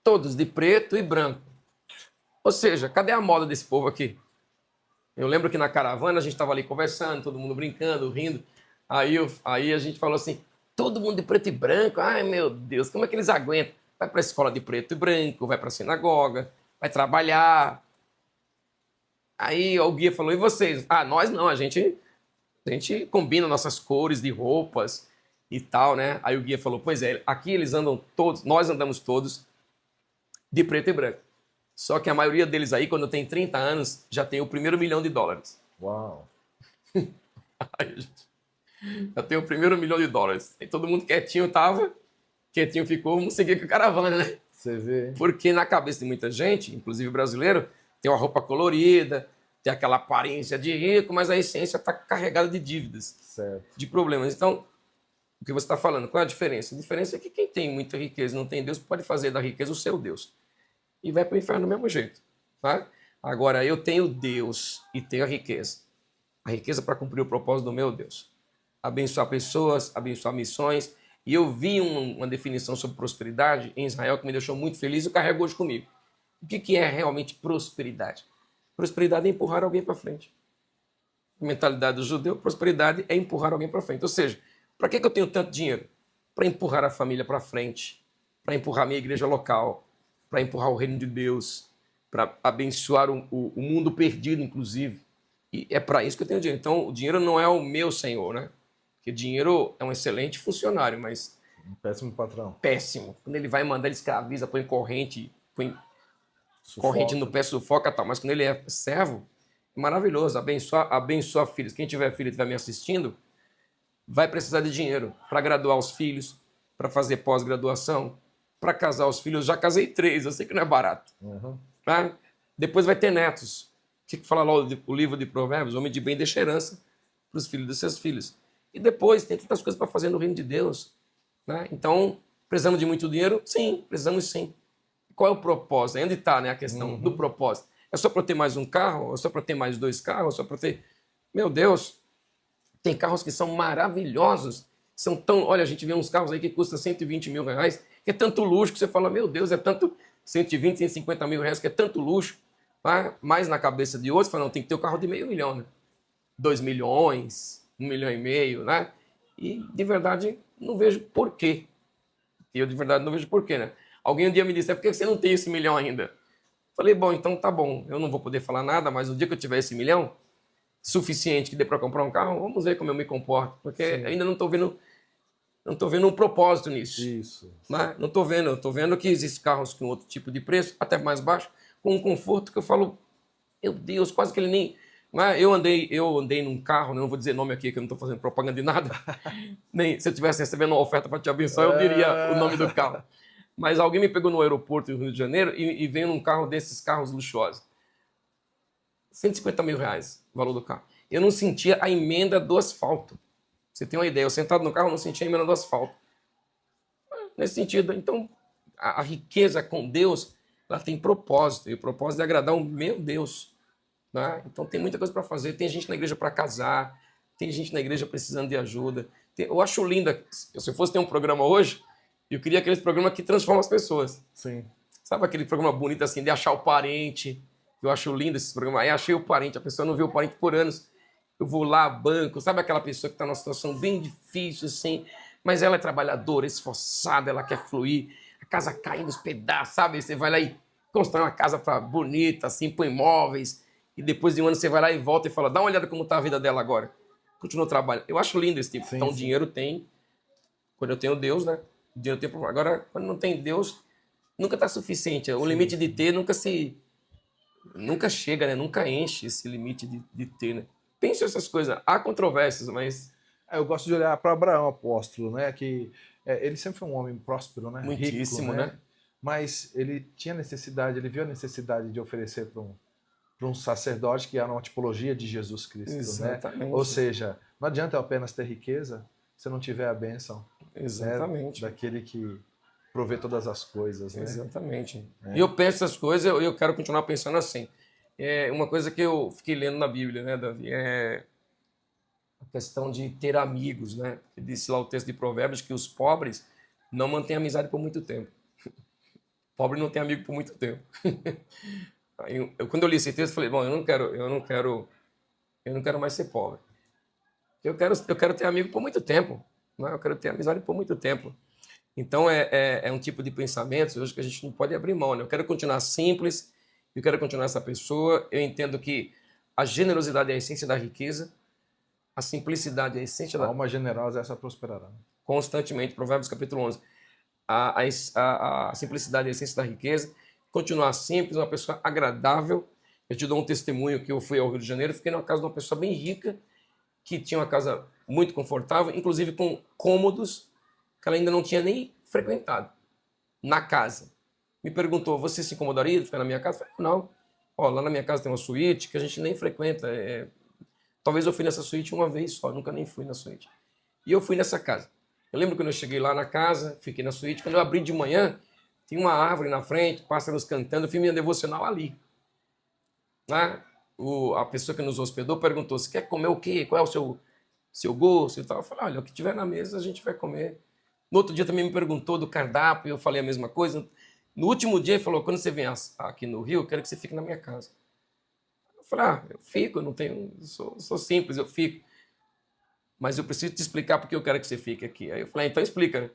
[SPEAKER 2] Todos de preto e branco. Ou seja, cadê a moda desse povo aqui? Eu lembro que na caravana a gente estava ali conversando, todo mundo brincando, rindo. Aí a gente falou assim, todo mundo de preto e branco, ai meu Deus, como é que eles aguentam? Vai para a escola de preto e branco, vai para a sinagoga, vai trabalhar. Aí o guia falou, e vocês? Nós não, a gente combina nossas cores de roupas e tal, né? Aí o guia falou, pois é, aqui eles andam todos, nós andamos todos de preto e branco. Só que a maioria deles aí, quando tem 30 anos, já tem o primeiro $1 milhão.
[SPEAKER 1] Uau.
[SPEAKER 2] Aí, já tem o primeiro $1 milhão. E todo mundo quietinho ficou, vamos seguir com a caravana, né?
[SPEAKER 1] Você vê, hein?
[SPEAKER 2] Porque na cabeça de muita gente, inclusive brasileiro, tem uma roupa colorida, tem aquela aparência de rico, mas a essência está carregada de dívidas,
[SPEAKER 1] Certo.
[SPEAKER 2] de problemas. Então, o que você está falando? Qual é a diferença? A diferença é que quem tem muita riqueza e não tem Deus pode fazer da riqueza o seu Deus. E vai para o inferno do mesmo jeito. Tá? Agora, eu tenho Deus e tenho a riqueza. A riqueza para cumprir o propósito do meu Deus. Abençoar pessoas, abençoar missões. E eu vi uma definição sobre prosperidade em Israel que me deixou muito feliz e eu carrego hoje comigo. O que é realmente prosperidade? Prosperidade é empurrar alguém para frente. A mentalidade do judeu, prosperidade é empurrar alguém para frente. Ou seja, para que eu tenho tanto dinheiro? Para empurrar a família para frente, para empurrar a minha igreja local, para empurrar o reino de Deus, para abençoar o mundo perdido, inclusive. E é para isso que eu tenho dinheiro. Então, o dinheiro não é o meu senhor, né? Porque dinheiro é um excelente funcionário, mas...
[SPEAKER 1] Um péssimo patrão.
[SPEAKER 2] Péssimo. Quando ele vai mandar, ele escraviza, põe corrente
[SPEAKER 1] Sufoca.
[SPEAKER 2] corrente no pé, sufoca e tal. Mas quando ele é servo, é maravilhoso. Abençoa filhos. Quem tiver filho e estiver me assistindo, vai precisar de dinheiro para graduar os filhos, para fazer pós-graduação, para casar os filhos. Já casei 3, eu sei que não é barato.
[SPEAKER 1] Uhum.
[SPEAKER 2] Tá? Depois vai ter netos. O que fala lá o livro de Provérbios? O homem de bem deixa herança para os filhos dos seus filhos. E depois tem tantas coisas para fazer no reino de Deus. Né? Então, precisamos de muito dinheiro? Sim, precisamos sim. Qual é o propósito? Onde está, né, a questão do propósito? É só para ter mais um carro? É só para ter mais 2 carros? É só para ter... Meu Deus, tem carros que são maravilhosos. São tão... Olha, a gente vê uns carros aí que custam 120 mil reais, que é tanto luxo que você fala, meu Deus, é tanto 120, 150 mil reais, que é tanto luxo. Tá? Mas na cabeça de outros, fala, não, tem que ter um carro de meio milhão, né? 2 milhões, 1,5 milhão, né? E, de verdade, não vejo porquê. Eu, de verdade, não vejo porquê, né? Alguém um dia me disse, por que você não tem esse milhão ainda? Falei, bom, então tá bom. Eu não vou poder falar nada, mas o dia que eu tiver esse milhão, suficiente que dê para comprar um carro, vamos ver como eu me comporto. Porque ainda não estou vendo um propósito nisso.
[SPEAKER 1] Isso.
[SPEAKER 2] Né? Não estou vendo. Eu estou vendo que existem carros com outro tipo de preço, até mais baixo, com um conforto que eu falo, meu Deus, quase que ele nem... Mas eu andei num carro, não vou dizer nome aqui, que eu não estou fazendo propaganda de nada. Nem se eu estivesse recebendo uma oferta para te abençoar, eu diria o nome do carro. Mas alguém me pegou no aeroporto do Rio de Janeiro e veio num carro desses carros luxuosos. 150 mil reais o valor do carro. Eu não sentia a emenda do asfalto. Você tem uma ideia, eu sentado no carro não sentia a emenda do asfalto. Nesse sentido, então, a riqueza com Deus, ela tem propósito. E o propósito é agradar o meu Deus. Né? Então tem muita coisa para fazer. Tem gente na igreja para casar, tem gente na igreja precisando de ajuda. Eu acho linda, se eu fosse ter um programa hoje, eu queria aquele programa que transforma as pessoas.
[SPEAKER 1] Sim.
[SPEAKER 2] Sabe aquele programa bonito assim, de achar o parente? Eu acho lindo esse programa. Aí achei o parente, a pessoa não viu o parente por anos. Eu vou lá, banco, sabe aquela pessoa que está numa situação bem difícil, assim, mas ela é trabalhadora, esforçada, ela quer fluir, a casa cai nos pedaços, sabe? Você vai lá e constrói uma casa bonita, assim, põe móveis, e depois de um ano você vai lá e volta e fala, dá uma olhada como está a vida dela agora. Continua trabalhando. Eu acho lindo esse tipo.
[SPEAKER 1] Sim,
[SPEAKER 2] então,
[SPEAKER 1] sim.
[SPEAKER 2] dinheiro tem. Quando eu tenho Deus, né? Dinheiro tem problema. Agora, quando não tem Deus, nunca está suficiente. O limite de ter nunca chega, né? Nunca enche esse limite de ter, né? Pense essas coisas. Há controvérsias, mas...
[SPEAKER 1] Eu gosto de olhar para Abraão, apóstolo, né? Que ele sempre foi um homem próspero, né?
[SPEAKER 2] Muitíssimo,
[SPEAKER 1] rico,
[SPEAKER 2] né?
[SPEAKER 1] Mas ele tinha necessidade, ele viu a necessidade de oferecer para um sacerdote que era uma tipologia de Jesus Cristo,
[SPEAKER 2] Exatamente.
[SPEAKER 1] né? Ou seja, não adianta eu apenas ter riqueza se não tiver a bênção,
[SPEAKER 2] Exatamente.
[SPEAKER 1] né? Daquele que provê todas as coisas, né?
[SPEAKER 2] Exatamente. E eu penso essas coisas, eu quero continuar pensando assim. É uma coisa que eu fiquei lendo na Bíblia, né, Davi? É a questão de ter amigos, né? Que disse lá o texto de Provérbios que os pobres não mantêm amizade por muito tempo. Pobre não tem amigo por muito tempo. Aí quando eu li esse texto, eu falei, bom, eu não quero mais ser pobre. Eu quero ter amigo por muito tempo. Né? Eu quero ter amizade por muito tempo. Então, é um tipo de pensamento hoje que a gente não pode abrir mão. Né? Eu quero continuar simples, eu quero continuar essa pessoa. Eu entendo que a generosidade é a essência da riqueza, a simplicidade é a essência
[SPEAKER 1] A
[SPEAKER 2] da...
[SPEAKER 1] alma generosa, essa prosperará.
[SPEAKER 2] Constantemente, Provérbios capítulo 11. A simplicidade é a essência da riqueza. Continuar simples, uma pessoa agradável. Eu te dou um testemunho que eu fui ao Rio de Janeiro, fiquei numa casa de uma pessoa bem rica, que tinha uma casa muito confortável, inclusive com cômodos que ela ainda não tinha nem frequentado na casa. Me perguntou, você se incomodaria de ficar na minha casa? Eu falei, não. Ó, lá na minha casa tem uma suíte que a gente nem frequenta. Talvez eu fui nessa suíte uma vez só, nunca nem fui na suíte. E eu fui nessa casa. Eu lembro quando eu cheguei lá na casa, fiquei na suíte, quando eu abri de manhã, tinha uma árvore na frente, pássaros cantando, eu fiz minha devocional ali. Né? a pessoa que nos hospedou perguntou: você quer comer o quê? Qual é o seu gosto e tal? Eu falei: olha, o que tiver na mesa a gente vai comer. No outro dia também me perguntou do cardápio, eu falei a mesma coisa. No último dia ele falou: quando você vem aqui no Rio, eu quero que você fique na minha casa. Eu falei: eu fico, eu não tenho, sou simples, eu fico. Mas eu preciso te explicar porque eu quero que você fique aqui. Aí eu falei: então explica, né?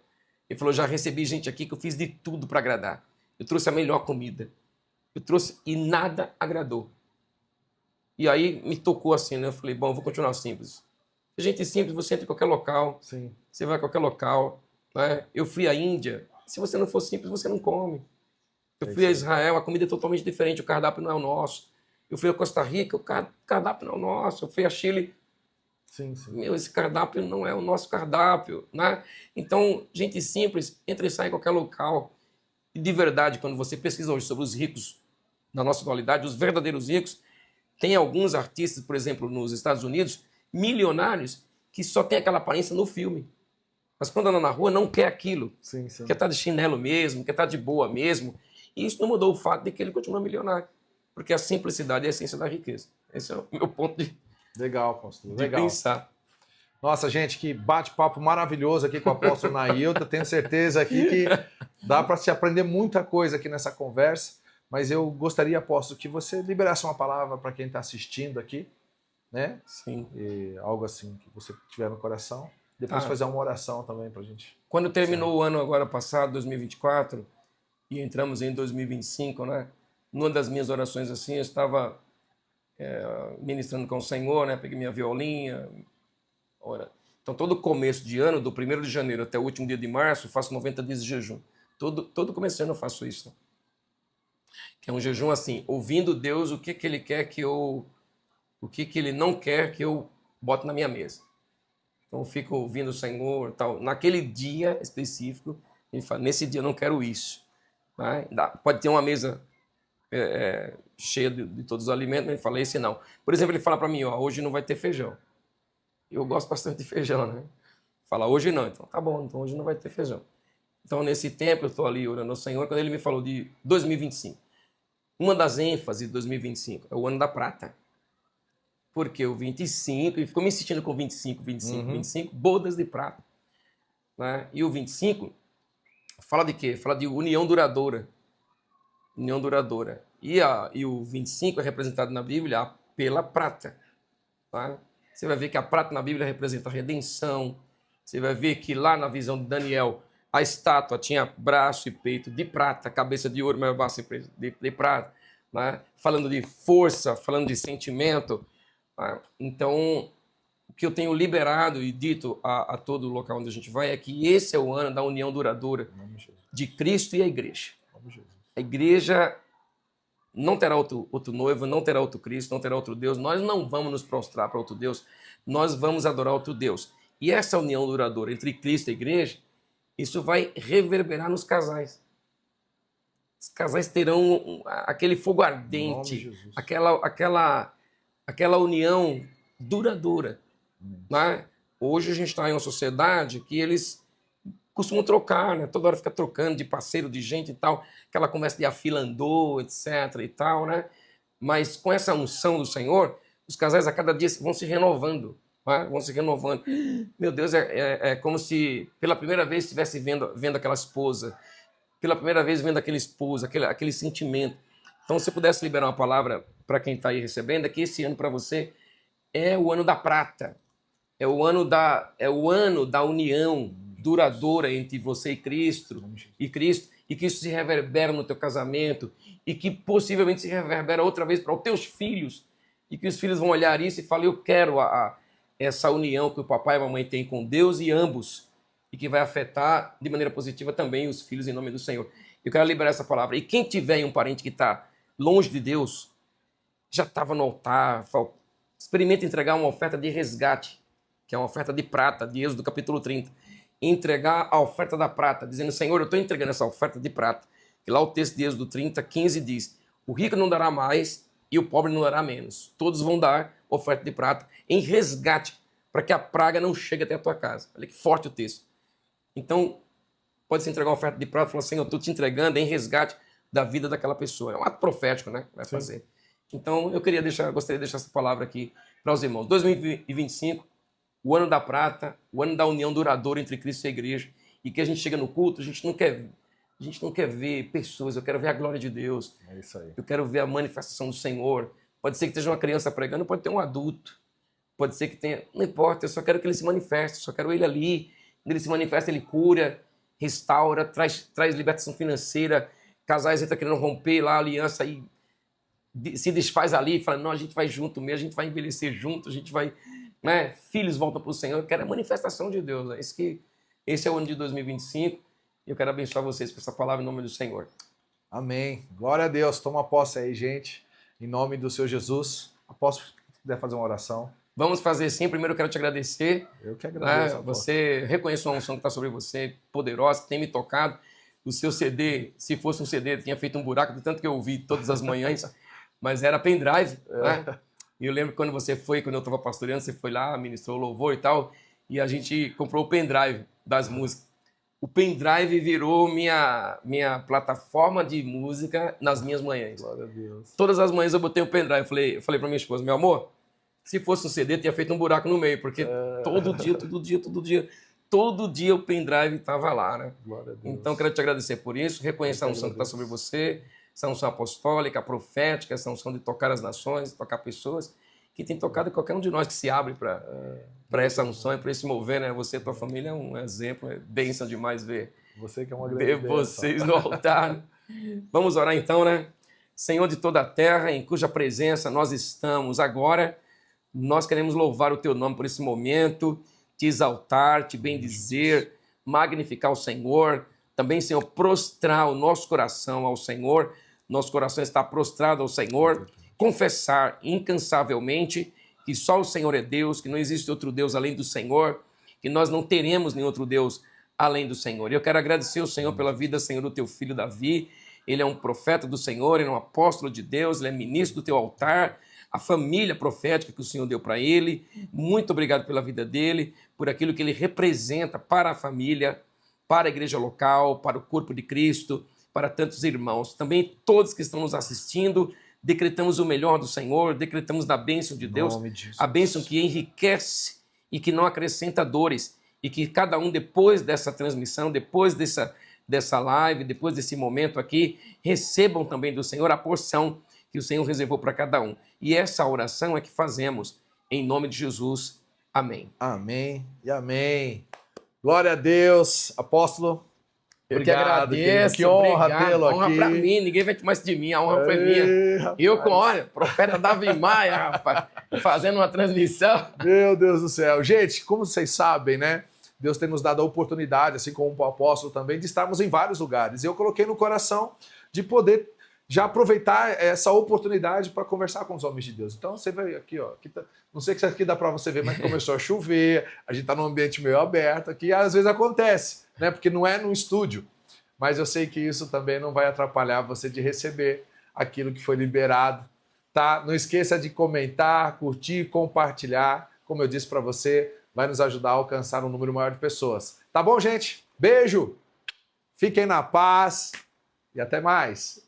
[SPEAKER 2] Ele falou: já recebi gente aqui que eu fiz de tudo para agradar. Eu trouxe a melhor comida. Eu trouxe e nada agradou. E aí me tocou assim, né? Eu falei: bom, eu vou continuar simples. Gente simples, você entra em qualquer local,
[SPEAKER 1] Sim.
[SPEAKER 2] você vai a qualquer local. Né? Eu fui à Índia, se você não for simples, você não come. Eu fui a Israel, a comida é totalmente diferente, o cardápio não é o nosso. Eu fui a Costa Rica, o cardápio não é o nosso. Eu fui a Chile,
[SPEAKER 1] Sim, sim.
[SPEAKER 2] meu, esse cardápio não é o nosso cardápio. Né? Então, gente simples, entra e sai em qualquer local. E de verdade, quando você pesquisa hoje sobre os ricos, na nossa atualidade, os verdadeiros ricos, tem alguns artistas, por exemplo, nos Estados Unidos, milionários, que só tem aquela aparência no filme. Mas quando anda na rua, não quer aquilo.
[SPEAKER 1] Sim, sim.
[SPEAKER 2] Quer estar de chinelo mesmo, quer estar de boa mesmo. E isso não mudou o fato de que ele continua milionário. Porque a simplicidade é a essência da riqueza. Esse é o meu ponto
[SPEAKER 1] Legal, apóstolo.
[SPEAKER 2] de
[SPEAKER 1] Legal.
[SPEAKER 2] pensar.
[SPEAKER 1] Nossa, gente, que bate-papo maravilhoso aqui com o apóstolo Nailton. Tenho certeza aqui que dá para se aprender muita coisa aqui nessa conversa. Mas eu gostaria, apóstolo, que você liberasse uma palavra para quem está assistindo aqui, né?
[SPEAKER 2] Sim.
[SPEAKER 1] E algo assim que você tiver no coração. Depois
[SPEAKER 2] Tá.
[SPEAKER 1] fazer uma oração também para a gente.
[SPEAKER 2] Quando terminou o ano agora passado, 2024, e entramos em 2025, né? Numa das minhas orações assim, eu estava ministrando com o Senhor, né? Peguei minha violinha. Ora. Então, todo começo de ano, do 1º de janeiro até o último dia de março, eu faço 90 dias de jejum. Todo começo de ano eu faço isso. Que é um jejum assim, ouvindo Deus o que Ele quer que eu... O que Ele não quer que eu bote na minha mesa. Então, eu fico ouvindo o Senhor tal. Naquele dia específico, ele fala: nesse dia eu não quero isso. Né? Pode ter uma mesa cheia de todos os alimentos, mas ele fala: esse não. Por exemplo, ele fala para mim: hoje não vai ter feijão. Eu gosto bastante de feijão, né? Fala: hoje não. Então, tá bom, então hoje não vai ter feijão. Então, nesse tempo, eu estou ali orando ao Senhor, quando ele me falou de 2025. Uma das ênfases de 2025 é o ano da prata. Porque o 25, e ficou me insistindo com 25, 25, bodas de prata. Né? E o 25 fala de quê? Fala de união duradoura. União duradoura. E o 25 é representado na Bíblia pela prata. Tá? Você vai ver que a prata na Bíblia representa a redenção. Você vai ver que lá na visão de Daniel, a estátua tinha braço e peito de prata, cabeça de ouro, mas braço e peito de prata. Né? Falando de força, falando de sentimento. Então, o que eu tenho liberado e dito a todo local onde a gente vai é que esse é o ano da união duradoura de Cristo e a igreja. A igreja não terá outro noivo, não terá outro Cristo, não terá outro Deus. Nós não vamos nos prostrar para outro Deus, nós vamos adorar outro Deus. E essa união duradoura entre Cristo e a igreja, isso vai reverberar nos casais. Os casais terão aquele fogo ardente, aquela união duradoura. Né? Hoje a gente está em uma sociedade que eles costumam trocar, né? Toda hora fica trocando de parceiro, de gente e tal, aquela conversa de a fila andou, etc. e tal, né? Mas com essa unção do Senhor, os casais a cada dia vão se renovando. Né? Vão se renovando. Meu Deus, é como se pela primeira vez estivesse vendo aquela esposa, pela primeira vez vendo aquele esposo, aquele sentimento. Então, se eu pudesse liberar uma palavra para quem está aí recebendo, é que esse ano para você é o ano da prata, é o ano da união duradoura entre você e Cristo, e que isso se reverbera no teu casamento, e que possivelmente se reverbera outra vez para os teus filhos, e que os filhos vão olhar isso e falar: eu quero essa união que o papai e a mamãe têm com Deus, e ambos, e que vai afetar de maneira positiva também os filhos em nome do Senhor. Eu quero liberar essa palavra. E quem tiver um parente que está longe de Deus, já estava no altar, experimenta entregar uma oferta de resgate, que é uma oferta de prata, de Êxodo capítulo 30. Entregar a oferta da prata, dizendo: Senhor, eu estou entregando essa oferta de prata. E lá o texto de Êxodo 30, 15 diz: o rico não dará mais e o pobre não dará menos. Todos vão dar oferta de prata em resgate, para que a praga não chegue até a tua casa. Olha que forte o texto. Então, pode se entregar uma oferta de prata e falar: Senhor, eu estou te entregando em resgate da vida daquela pessoa. É um ato profético, né? Vai fazer. Então, gostaria de deixar essa palavra aqui para os irmãos. 2025, o ano da prata, o ano da união duradoura entre Cristo e a igreja, e que a gente chega no culto, a gente não quer ver pessoas, eu quero ver a glória de Deus.
[SPEAKER 1] É isso aí.
[SPEAKER 2] Eu quero ver a manifestação do Senhor. Pode ser que esteja uma criança pregando, pode ter um adulto. Pode ser que tenha... Não importa, eu só quero que ele se manifeste, só quero ele ali. Quando ele se manifesta, ele cura, restaura, traz libertação financeira. Casais entram querendo romper lá a aliança e se desfaz ali e fala, não, a gente vai junto mesmo, a gente vai envelhecer junto, a gente vai... Né? Filhos voltam para o Senhor. Eu quero a manifestação de Deus. Esse é o ano de 2025 e eu quero abençoar vocês com essa palavra em nome do Senhor.
[SPEAKER 1] Amém. Glória a Deus. Toma posse aí, gente. Em nome do Senhor Jesus. Apóstolo, se quiser fazer uma oração.
[SPEAKER 2] Vamos fazer sim. Primeiro eu quero te agradecer.
[SPEAKER 1] Eu que agradeço.
[SPEAKER 2] Né? Você reconhece uma unção que está sobre você, poderosa, que tem me tocado. O seu CD, se fosse um CD, tinha feito um buraco, de tanto que eu ouvi todas as manhãs, mas era pendrive. Né? E eu lembro quando quando eu estava pastoreando, você foi lá, ministrou louvor e tal, e a gente comprou o pendrive das músicas. O pendrive virou minha plataforma de música nas minhas manhãs.
[SPEAKER 1] Glória a Deus.
[SPEAKER 2] Todas as manhãs eu botei o pendrive. Eu falei para minha esposa, meu amor, se fosse um CD, tinha feito um buraco no meio, porque todo dia o pendrive estava lá, né?
[SPEAKER 1] Glória a Deus.
[SPEAKER 2] Então, quero te agradecer por isso, reconhecer a unção que está sobre você, essa unção apostólica, profética, essa unção de tocar as nações, de tocar pessoas, que tem tocado qualquer um de nós que se abre para essa unção e para esse mover, né? Você e tua família é um exemplo, é bênção demais ver
[SPEAKER 1] Você que é uma grande bênção.
[SPEAKER 2] Vocês no altar. Vamos orar então, né? Senhor de toda a terra, em cuja presença nós estamos agora, nós queremos louvar o teu nome por esse momento, te exaltar, te bendizer, magnificar o Senhor, também, Senhor, prostrar o nosso coração ao Senhor, nosso coração está prostrado ao Senhor, confessar incansavelmente que só o Senhor é Deus, que não existe outro Deus além do Senhor, que nós não teremos nenhum outro Deus além do Senhor. E eu quero agradecer ao Senhor pela vida, Senhor, do teu filho Davi. Ele é um profeta do Senhor, ele é um apóstolo de Deus, ele é ministro do teu altar, a família profética que o Senhor deu para ele. Muito obrigado pela vida dele, por aquilo que ele representa para a família, para a igreja local, para o corpo de Cristo, para tantos irmãos. Também todos que estão nos assistindo, decretamos o melhor do Senhor, decretamos da bênção de Deus, a bênção que enriquece e que não acrescenta dores, e que cada um, depois dessa transmissão, depois dessa live, depois desse momento aqui, recebam também do Senhor a porção que o Senhor reservou para cada um. E essa oração é que fazemos em nome de Jesus. Amém.
[SPEAKER 1] Amém e amém. Glória a Deus. Apóstolo,
[SPEAKER 2] eu que agradeço.
[SPEAKER 1] Que honra tê-lo aqui.
[SPEAKER 2] Honra para mim, ninguém vai mais de mim, a honra foi minha.
[SPEAKER 1] Rapaz.
[SPEAKER 2] Eu com, olha, profeta Davi Maia, rapaz, fazendo uma transmissão.
[SPEAKER 1] Meu Deus do céu. Gente, como vocês sabem, né? Deus tem nos dado a oportunidade, assim como o apóstolo também, de estarmos em vários lugares. E eu coloquei no coração de poder já aproveitar essa oportunidade para conversar com os homens de Deus. Então você vai aqui, ó. Aqui tá, não sei se aqui dá para você ver, mas começou a chover, a gente está num ambiente meio aberto aqui, às vezes acontece, né? Porque não é num estúdio. Mas eu sei que isso também não vai atrapalhar você de receber aquilo que foi liberado, tá? Não esqueça de comentar, curtir, compartilhar. Como eu disse para você, vai nos ajudar a alcançar um número maior de pessoas. Tá bom, gente? Beijo! Fiquem na paz e até mais!